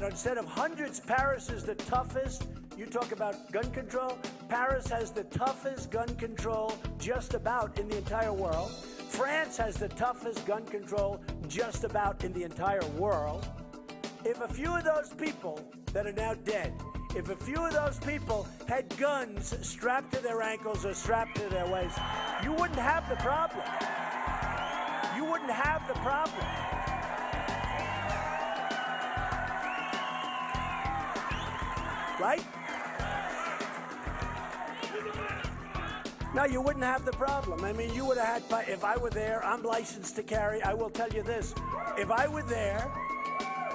instead of hundreds, Paris is the toughest. You talk about gun control. Paris has the toughest gun control just about in the entire world. France has the toughest gun control just about in the entire world. If a few of those people that are now dead, if a few of those people had guns strapped to their ankles or strapped to their waist, you wouldn't have the problem. You wouldn't have the problem. Right? No, you wouldn't have the problem. I mean, you would have had, if I were there, I'm licensed to carry. I will tell you this. If I were there,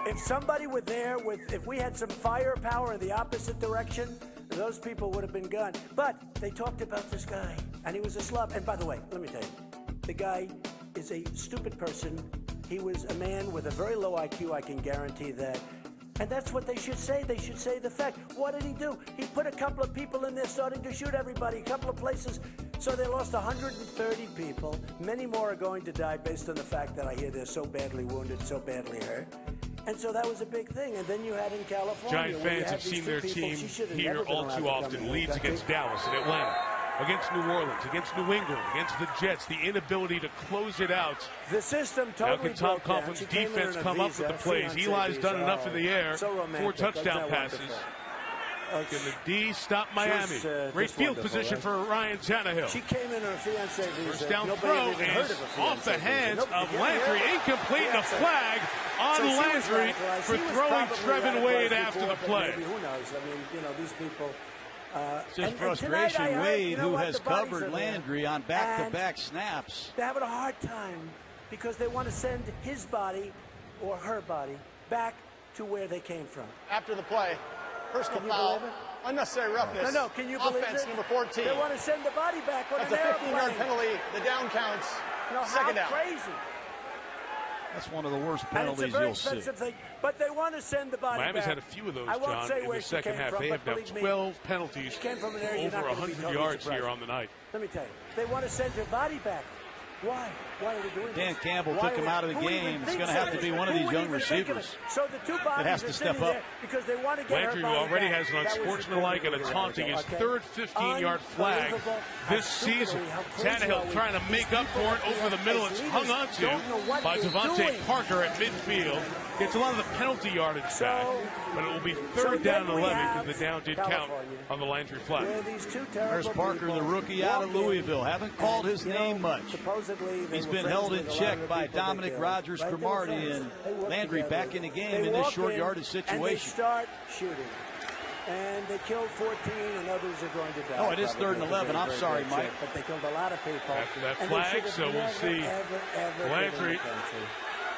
if somebody were there if we had some firepower in the opposite direction, those people would have been gone. But they talked about this guy, and he was a slub. And by the way, let me tell you, the guy is a stupid person. He was a man with a very low IQ, I can guarantee that. And that's what they should say. They should say the fact. What did he do? He put a couple of people in there starting to shoot everybody, a couple of places. So they lost 130 people. Many more are going to die based on the fact that I hear they're so badly wounded, so badly hurt. And so that was a big thing. And then you had in California. Giant fans have seen their team here all too often. Leads against Dallas and Atlanta, against New Orleans, against New England, against the Jets. The inability to close it out. The system totally. Now can Tom Coughlin's defense come up with the plays? Eli's done enough in the air. 4 touchdown passes. Can the D stop Miami? Great field position for Ryan Tannehill. She came in her fiancé visa. First down throw is off the hands of Landry. Incomplete, and a flag on Landry for throwing Trevin Wade after the play. Who knows? I mean, you know, these people. It's just frustration. Wade, who has covered Landry on back-to-back snaps. They're having a hard time because they want to send his body or her body back to where they came from. After the play. Personal foul, unnecessary roughness. No, can you believe it? Offense number 14. They want to send the body back on That's an a 15-yard penalty. The down counts. Second down. Crazy. That's one of the worst penalties you'll see. Thing, but they want to send the body Miami's back. had a few of those, John, in the second half. They have now 12 penalties, over 100 yards here on the night. Let me tell you, they want to send their body back. Why? Why are they doing Dan this? Campbell took him out of the game. It's going to have to be one of these young receivers so the two bodies that has to step up. Because they want to get Landry, who already has an unsportsmanlike and a taunting, his third 15-yard flag this season. Tannehill trying to make up for it over the middle. It's hung on to by Devontae Parker at midfield. Gets a lot of the penalty yardage back, but it will be third down and 11 because the down did count on the Landry flag. There's Parker, the rookie out of Louisville. Haven't called his name much. He's been held in check by Dominic Rodgers-Cromartie, and Landry back in the game in this short yardage situation. And they start shooting. And they killed 14, and others are going to die. Oh, it is third and 11. I'm sorry, Mike. But they killed a lot of people. After that flag, so we'll see Landry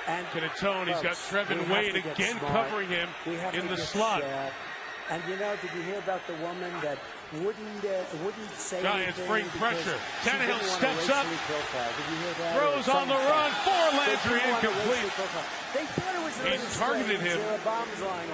can atone. He's got Trevin Wade again covering him in the slot. And you know, did you hear about the woman that wouldn't say Giants anything bring pressure. Tannehill steps up, throws on the run for Landry, incomplete. They thought it was He's targeted him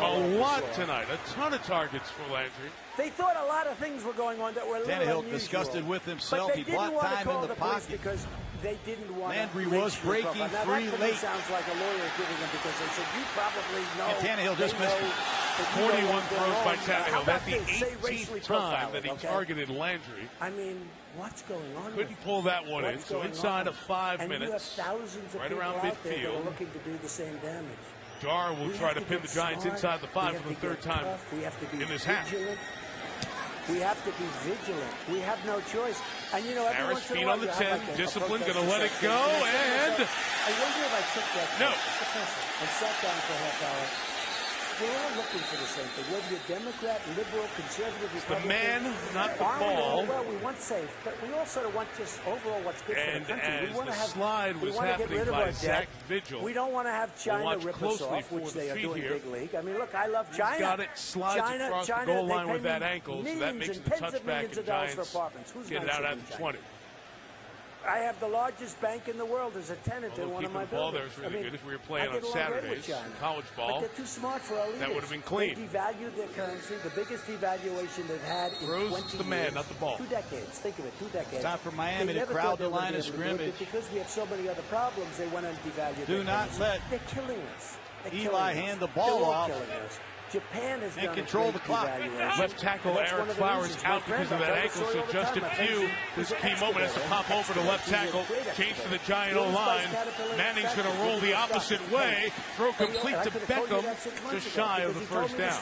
a lot tonight. A ton of targets for Landry. They thought a lot of things were going on that were a little Tannehill unusual. Disgusted with himself. He bought time in the pocket because they didn't want Landry was breaking free late. Sounds like a lawyer giving them because they said you probably know. And Tannehill just missed it. 41 throws by Tannehill. That's the 18th time that he targeted Landry. I mean, what's going on? Couldn't pull that one in. So inside of 5 minutes, right around midfield, looking to do the same damage. Dar will try to pin the Giants inside the 5 for the third time in this half. We have to be vigilant. We have no choice. And you know, Harris feet on the 10, disciplined, going to let it go, and I wonder if I took that no. And sat down for a half hour. We're all looking for the same thing. Whether you're Democrat, liberal, conservative, Republican. The man, not the ball. Well, we want safe, but we also want just overall what's good for the country. And we want as to the have, slide was happening by Zach Vigil, we don't want to have China rip us off, which they are doing big league. I mean, look, I love China. He's got it, slides across the goal line with that ankle, so that makes the touchback, and Giants get it out at the 20. I have the largest bank in the world as a tenant in one of my buildings. Keeping the ball there is really good. If we were playing on Saturdays, college ball, but they're too smart for our leaders. That would have been clean. They devalued their currency, the biggest devaluation they've had in 20 years. the man, not the ball. 2 decades. Think of it, 2 decades. Time for Miami to crowd the line of scrimmage. Because we have so many other problems, they went and devalued. Do not let They're killing us. Eli hand the ball off. Japan has and control the clock. Left tackle Eric Flowers out because of that ankle, so Justin Pugh, this key moment, has to pop over to left tackle, change to the Giant O-line. Manning's going to roll the opposite way, throw complete to Beckham, just shy of the first down.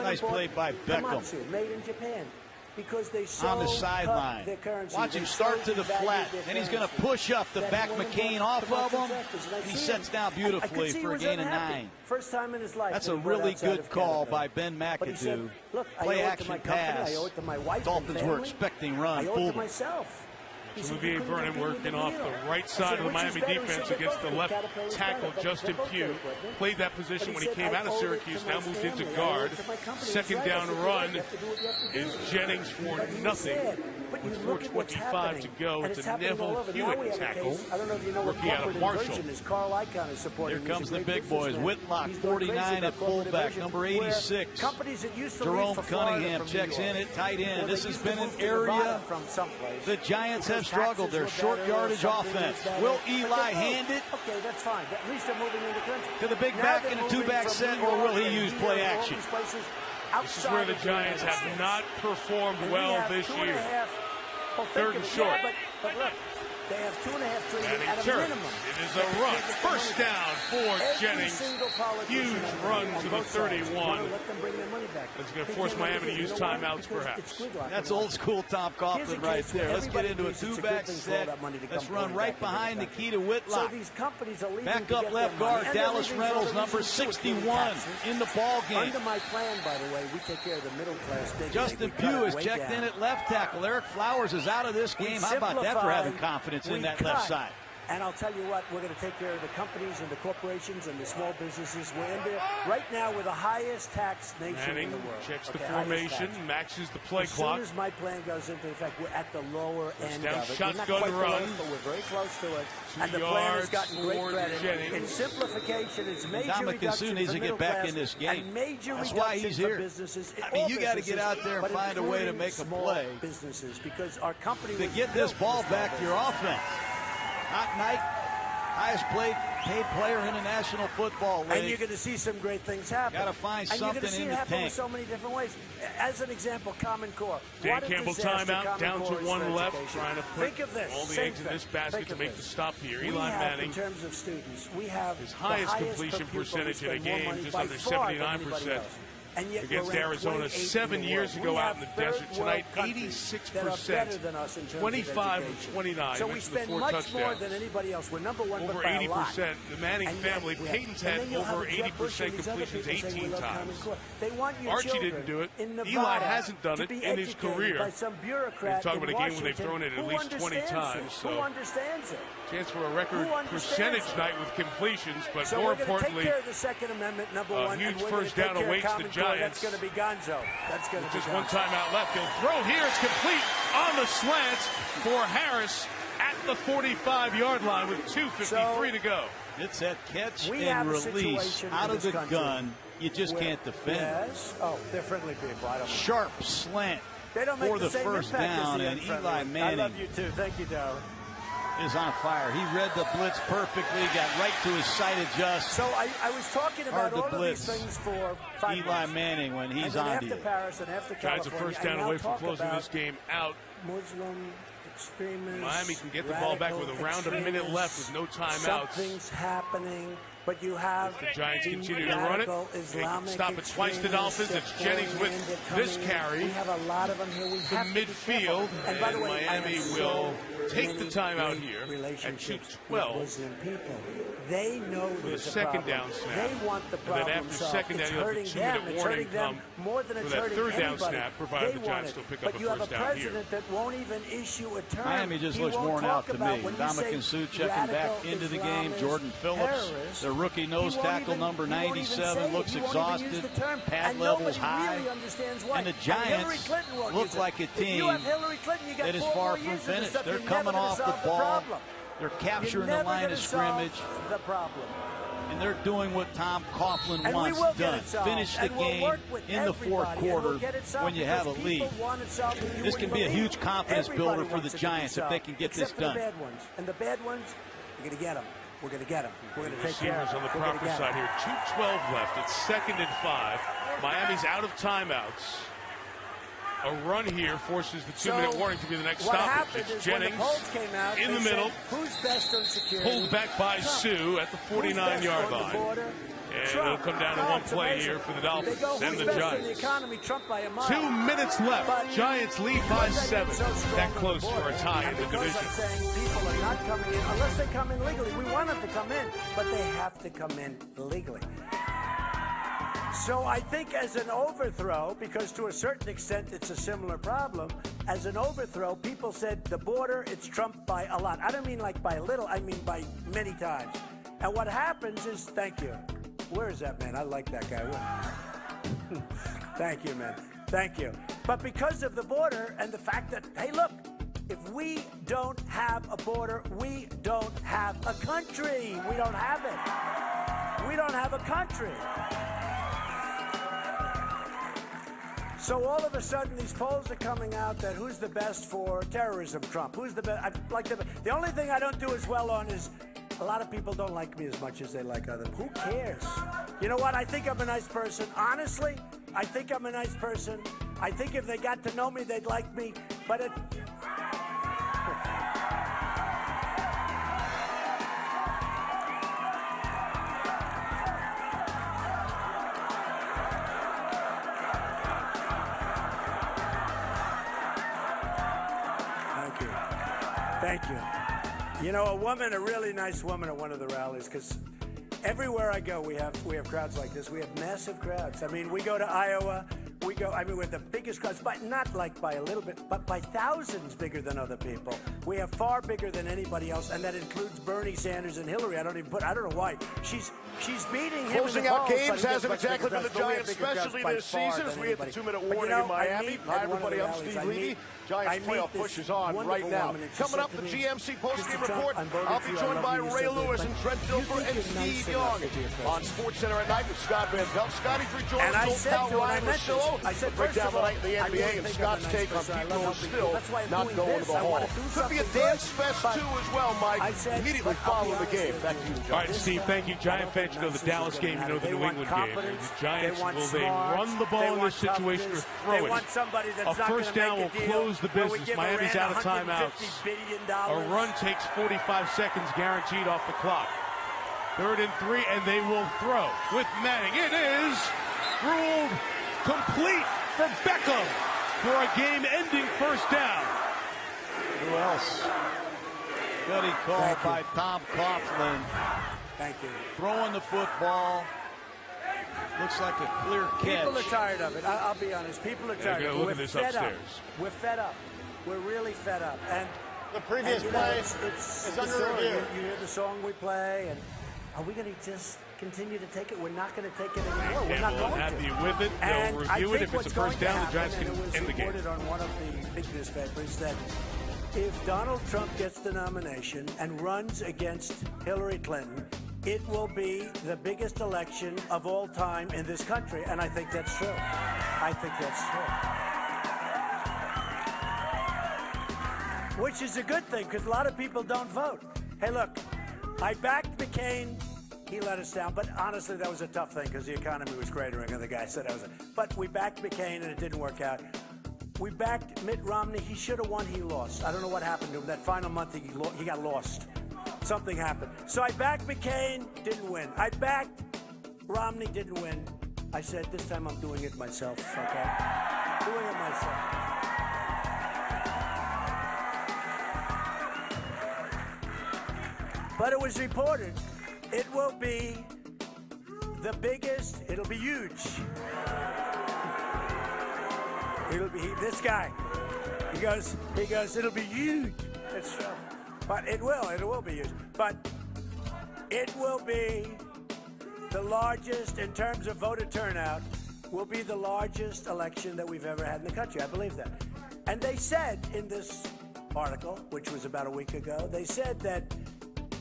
Nice play by Beckham. Made in Japan. Because they on the sideline. Watch him start to the flat. Then he's going to push up the back McCain off of him. He sets down beautifully for a gain of 9. First time in his life. That's a really good call by Ben McAdoo. Play action pass. Dolphins were expecting run. Fooled him. Olivier Vernon working off the right side of the Miami defense against the left tackle, Justin Pugh. Played that position when he came out of Syracuse, now moved into guard. Second down run is Jennings for nothing with 4:25 to go. It's a Neville Hewitt tackle, rookie out of Marshall. Here comes the big boys. Whitlock, 49 at fullback, number 86. Jerome Cunningham checks in at tight end. This has been an area the Giants have struggled. Their short yardage offense. Will Eli hand it to the big back in a 2-back set, or will he use play action? This is where the Giants have not performed well this year. Third and short. But look, they have 2.5 Manning at a turn. minimum. It is a run. First down for Jennings. Huge run to the 31. That's going to force Miami to use timeouts, perhaps. That's old school Tom Coughlin right there. Let's get into a 2-back set. Let's run right behind Nikita Whitlock. Back up left guard, Dallas Reynolds, number 61 in the ball game. Under my plan, by the way, we take care of the middle class. Justin Pugh is checked in at left tackle. Eric Flowers is out of this game. How about that for having confidence in that left side? And I'll tell you what, we're going to take care of the companies and the corporations and the small businesses. We're in there. Right now, we're the highest tax nation in the world. Checks the formation, maxes the play clock. As soon as my plan goes into effect, we're at the lower end of it. Shotgun run. But we're very close to it. 2 and the plan has gotten great credit. Jennings. In simplification, it's major Ndamukong needs to get back in this game. That's why he's here. I mean, you got to get out there and find a way to make a play. Because our company to get this ball back to your offense. Hot night, highest paid player in the National Football League. And you're going to see some great things happen. Got to find something in the tank. And you're going to see it happen in so many different ways. As an example, Common Core. Dan Campbell timeout, down to 1 left, trying to put all the eggs in this basket to make the stop here. Eli Manning, in terms of students, we have his highest completion percentage in a game, just under 79%. Against Arizona 7 years ago out in the desert. Tonight, 86%, 25 of 29. So we spend much more than anybody else. We're number 1 over 80%. The Manning family, Peyton's had over 80% completions 18 times. Archie didn't do it. Eli hasn't done it in his career. We're talking about a game when they've thrown it at least 20 times. So chance for a record percentage night with completions, but more importantly, a huge first down awaits the Giants. Giants. That's going to be Gonzo. That's going to be just Gonzo. one timeout left. He'll throw here. It's complete on the slants for Harris at the 45-yard line with 2:53 to go. It's that catch and release out of the gun. You just can't defend. Yes. Oh, they're friendly people. I don't know. Sharp slant for the first down, and Eli Manning. I love you too. Thank you, darling. Is on fire. He read the blitz perfectly, got right to his sight adjust. So I was talking about all of these things for 5 Eli months. Manning when he's and on after Paris and after Giants California. a first down away from closing this game out. Muslim extremists. Miami can get the ball back with around a minute left with no timeouts. Something's happening. But you have the Giants continue to run it. They can stop it twice. The Dolphins. It's Jennings with this carry. We have a lot of them here. We have to midfield, and by the way, Miami will take the timeout here at 2:12. They know with a second down snap. They want the problem. And then after second down, you'll have a 2-minute warning come more than for it's that hurting third down anybody. snap, provided the Giants still pick up a first down here. But you have a president that won't even issue a term. Miami just looks worn out to me. Ndamukong Suh checking back into the game. Jordan Phillips, the rookie nose tackle number 97, looks exhausted. Pad levels high. And the Giants look like a team that is far from finished. They're coming off the ball. They're capturing the line of scrimmage. And they're doing what Tom Coughlin wants done. Finish the game in the fourth quarter when you have a lead. This can be a huge confidence builder for the Giants if they can get this done. And the bad ones, you're going to get them. We're going to get them. We're going to take care of them. On the proper side here. 2:12 left. It's 2nd and 5. Miami's out of timeouts. A run here forces the 2-minute warning to be the next stoppage. It's Jennings in the middle. Who's best on security? Pulled back by Suh at the 49-yard line. And it'll come down to one play here for the Dolphins and the Giants. 2 minutes left. Giants lead by 7. That close for a tie in the division. People are not coming in unless they come in legally. We want them to come in, but they have to come in legally. So I think as an overthrow, because to a certain extent it's a similar problem, as an overthrow, people said the border, it's trumped by a lot. I don't mean like by a little, I mean by many times. And what happens is, thank you. Where is that man? I like that guy. Thank you, man. Thank you. But because of the border and the fact that, hey, look, if we don't have a border, we don't have a country. We don't have it. We don't have a country. So all of a sudden, these polls are coming out that who's the best for terrorism, Trump? Who's the best? The only thing I don't do as well on is a lot of people don't like me as much as they like others. Who cares? You know what? I think I'm a nice person. Honestly, I think I'm a nice person. I think if they got to know me, they'd like me. But it... Thank you. You know, a really nice woman at one of the rallies, because everywhere I go, we have crowds like this. We have massive crowds. I mean, we go to Iowa. We're the biggest crowds, but not like by a little bit, but by thousands bigger than other people. We have far bigger than anybody else, and that includes Bernie Sanders and Hillary. I don't know why. She's beating him. Closing out games hasn't exactly been the Giants' specialty this season as we hit the 2-minute warning in Miami. Hi, everybody. I'm Steve Levy. Giants playoff push is on right now. Coming up, the GMC postgame report. I'll be joined by Ray Lewis and Trent Dilfer and Steve Young on SportsCenter at night with Scott Van Pelt. Scotty Free Jordan's old pal Ryan Russillo. Break down the night in the NBA and Scott's take on people who are still not going to the Hall. Could be a dance fest too as well, Mike. Immediately following the game. Back to you, John. All right, Steve, thank you. Giant fans, you know the Dallas game, you know the New England game. The Giants, will they run the ball in this situation or throw it? A first down will close the business. Miami's out of timeouts. A run takes 45 seconds guaranteed off the clock. 3rd and 3, and they will throw with Manning. It is ruled complete for Beckham for a game-ending first down. Who else? Good call by Tom Coughlin. Thank you. Throwing the football. Looks like a clear catch. People are tired of it. I'll be honest. People are tired of it. We're fed up. We're fed up. We're really fed up. And the previous play is under review. You hear the song we play, and are we going to just continue to take it. We're not going to take it anymore. We're not going to. Happy with it. They'll review it. If it's a first down, the Giants can end the game. It was reported on one of the big newspapers that if Donald Trump gets the nomination and runs against Hillary Clinton, it will be the biggest election of all time in this country. And I think that's true. I think that's true. Which is a good thing, because a lot of people don't vote. Hey, look, I backed McCain. He let us down, but honestly, that was a tough thing because the economy was cratering, and the guy said I was. But we backed McCain, and it didn't work out. We backed Mitt Romney. He should have won. He lost. I don't know what happened to him. That final month, he got lost. Something happened. So I backed McCain, didn't win. I backed Romney, didn't win. I said, this time I'm doing it myself, okay? Doing it myself. But it was reported it will be the biggest, it'll be huge. It'll be, this guy, he goes, it'll be huge. It's true. But it will be huge. But it will be the largest, in terms of voter turnout, will be the largest election that we've ever had in the country. I believe that. And they said in this article, which was about a week ago, they said that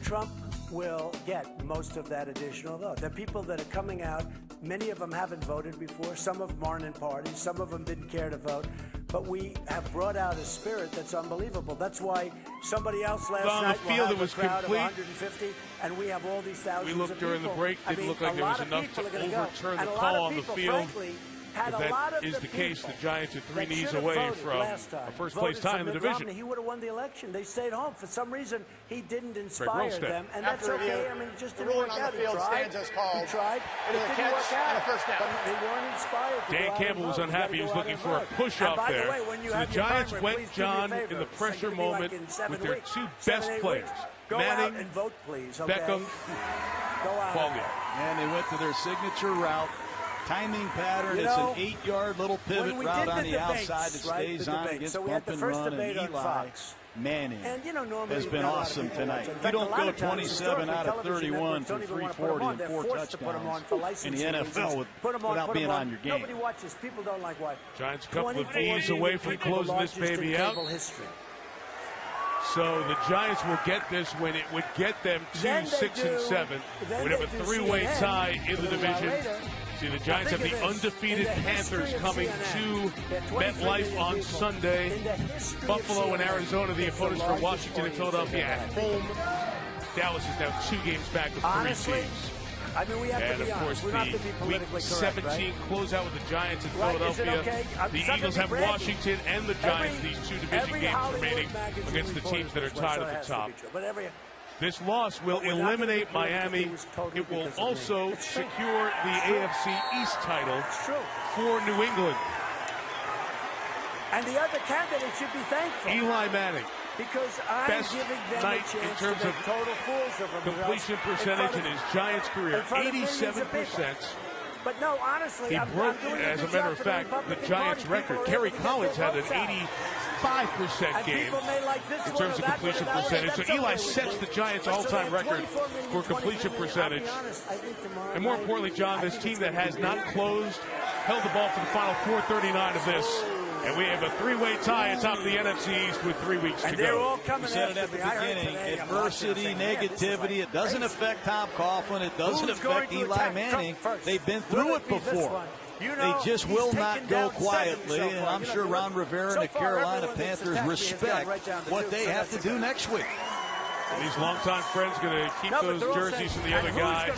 Trump will get most of that additional vote. The people that are coming out, many of them haven't voted before. Some of them aren't in parties. Some of them didn't care to vote. But we have brought out a spirit that's unbelievable. That's why somebody else last night will have a crowd of 150, and we have all these thousands of people. We looked during the break. Didn't look like there was enough to overturn the call on the field. If that is the case, the Giants are 3 knees away from a first-place tie in the division. He would have won the election. They stayed home. For some reason, he didn't inspire them, and that's okay. I mean, it just didn't work out. He tried. He tried. It didn't work out. But they weren't inspired. Dan Campbell was unhappy. He was looking for a push-up there. So the Giants went, John, in the pressure moment with their 2 best players, Manning, Beckham, Paulie. And they went to their signature route. Timing pattern, it's an 8-yard little pivot route on the outside that stays on, gets bump and run, and Eli Manning has been awesome tonight. You don't go 27 out of 31 for 340 and 4 touchdowns in the NFL without being on your game. Nobody watches. People don't like watching. Giants a couple of knees away from closing this baby out. So the Giants will get this when it would get them to 6 and 7. We'd have a 3-way tie in the division. See, the Giants have the undefeated Panthers coming to MetLife on Sunday. Buffalo and Arizona, the opponents for Washington and Philadelphia at home. Dallas is now 2 games back of 3 seeds. I mean, we have and, to be of course, the Week 17 closeout with the Giants in Philadelphia. The Eagles have Washington and the Giants, these 2 division games remaining against the teams that are tied at the top. This loss will eliminate Miami. It will also secure the AFC East title for New England. And the other candidate should be thankful. Eli Manning. Because I'm best giving them night a chance in terms of total fools of completion percentage in his Giants career, 87%. But no, honestly, he broke, as a matter of fact, the Giants record. Kerry Collins had an 85% game in terms of completion percentage. So Eli sets the Giants' all-time record for completion percentage. And more importantly, John, this team that has not closed, held the ball for the final 4:39 of this. And we have a 3-way tie atop the NFC East with 3 weeks to go. We said it at the beginning. Adversity, negativity, it doesn't affect Tom Coughlin. It doesn't affect Eli Manning. They've been through it before. They just will not go quietly. And I'm sure Ron Rivera and the Carolina Panthers respect what they have to do next week. These longtime friends going to keep those jerseys from the other guy.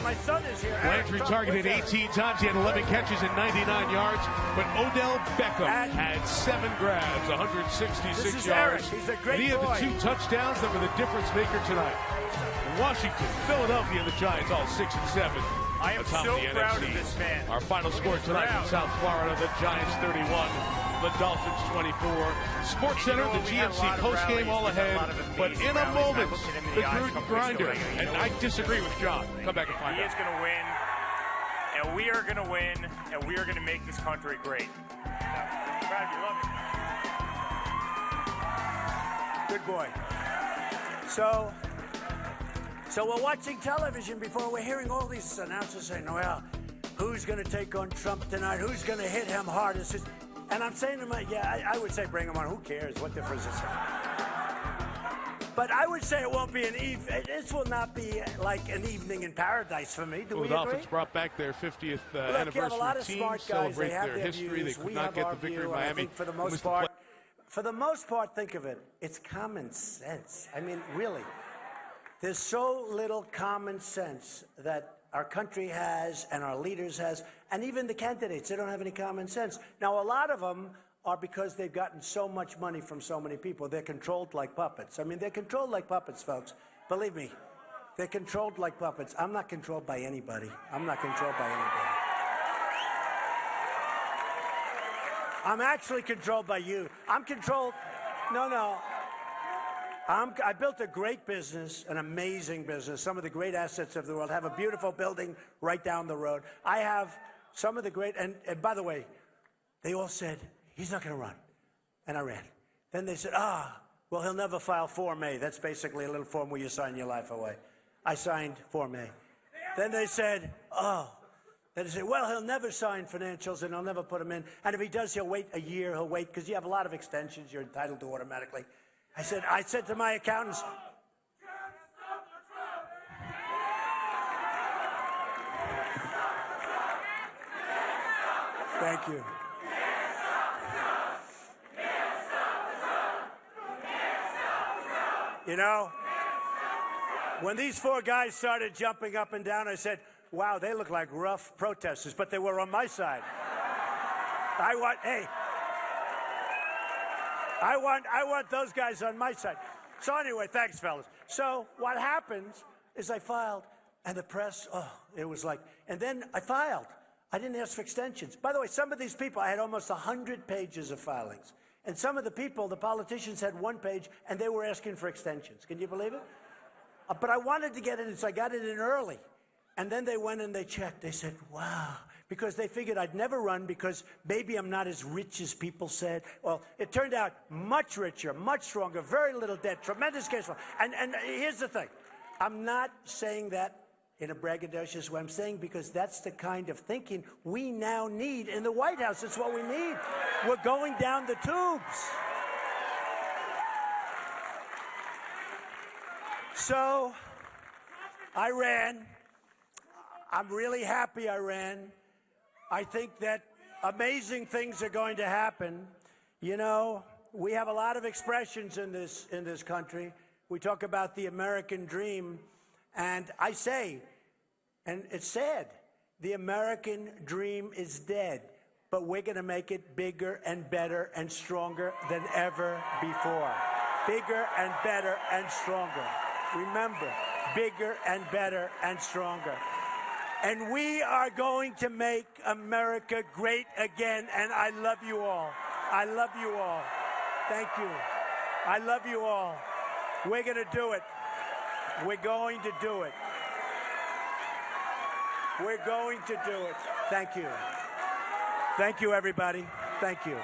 Landry targeted 18 times. He had 11 catches and 99 yards. But Odell Beckham had 7 grabs, 166 yards. And he had the 2 touchdowns that were the difference maker tonight. Washington, Philadelphia, and the Giants all 6 and 7. I am so proud of this man. Our final score tonight in South Florida, the Giants 31. The Dolphins 24. Sports Center, the GMC postgame all ahead. But in a moment, the Gruden Grinder. And I disagree with John. Come back and find out. He is going to win, and we are going to win, and we are going to make this country great. Proud of you, love it. Good boy. So So we're watching television before we're hearing all these announcers saying, well, who's going to take on Trump tonight? Who's going to hit him hardest? And I'm saying to myself, yeah, I would say bring him on. Who cares? What difference does it make? But I would say it won't be this will not be like an evening in paradise for me. Do we agree? The Dolphins brought back their 50th anniversary you have a lot of team, smart guys. celebrate They have their history. Views. They could not get the victory in Miami. I think for the most part, think of it. It's common sense. I mean, really. There's so little common sense that our country has and our leaders has, and even the candidates, they don't have any common sense. Now, a lot of them are because they've gotten so much money from so many people. They're controlled like puppets. I mean, they're controlled like puppets, folks. Believe me, they're controlled like puppets. I'm not controlled by anybody. I'm not controlled by anybody. I'm actually controlled by you. I'm controlled. No. I built a great business, an amazing business, some of the great assets of the world. I have a beautiful building right down the road. I have some of the great, and by the way, they all said, he's not going to run. And I ran. Then they said, well, he'll never file Form A. That's basically a little form where you sign your life away. I signed Form A. Then they said, Then they say, well, he'll never sign financials and I'll never put them in. And if he does, he'll wait a year. He'll wait because you have a lot of extensions you're entitled to automatically. I said to my accountants, thank you. You know, when these four guys started jumping up and down, I said, wow, they look like rough protesters, but they were on my side. I want those guys on my side. So anyway, thanks, fellas. So what happens is I filed, and the press, it was like, and then I filed. I didn't ask for extensions. By the way, some of these people, I had almost 100 pages of filings. And some of the people, the politicians, had 1 page, and they were asking for extensions. Can you believe it? But I wanted to get it in, so I got it in early. And then they went and they checked. They said, wow, because they figured I'd never run because maybe I'm not as rich as people said. Well, it turned out much richer, much stronger, very little debt, tremendous cash flow. And here's the thing. I'm not saying that in a braggadocious way. I'm saying because that's the kind of thinking we now need in the White House. It's what we need. We're going down the tubes. So I ran. I'm really happy I ran. I think that amazing things are going to happen. You know, we have a lot of expressions in this country. We talk about the American dream, and I say, and it's sad, the American dream is dead, but we're going to make it bigger and better and stronger than ever before. Bigger and better and stronger. Remember, bigger and better and stronger. And we are going to make America great again, and I love you all. I love you all. Thank you. I love you all. We're going to do it. We're going to do it. We're going to do it. Thank you. Thank you, everybody. Thank you.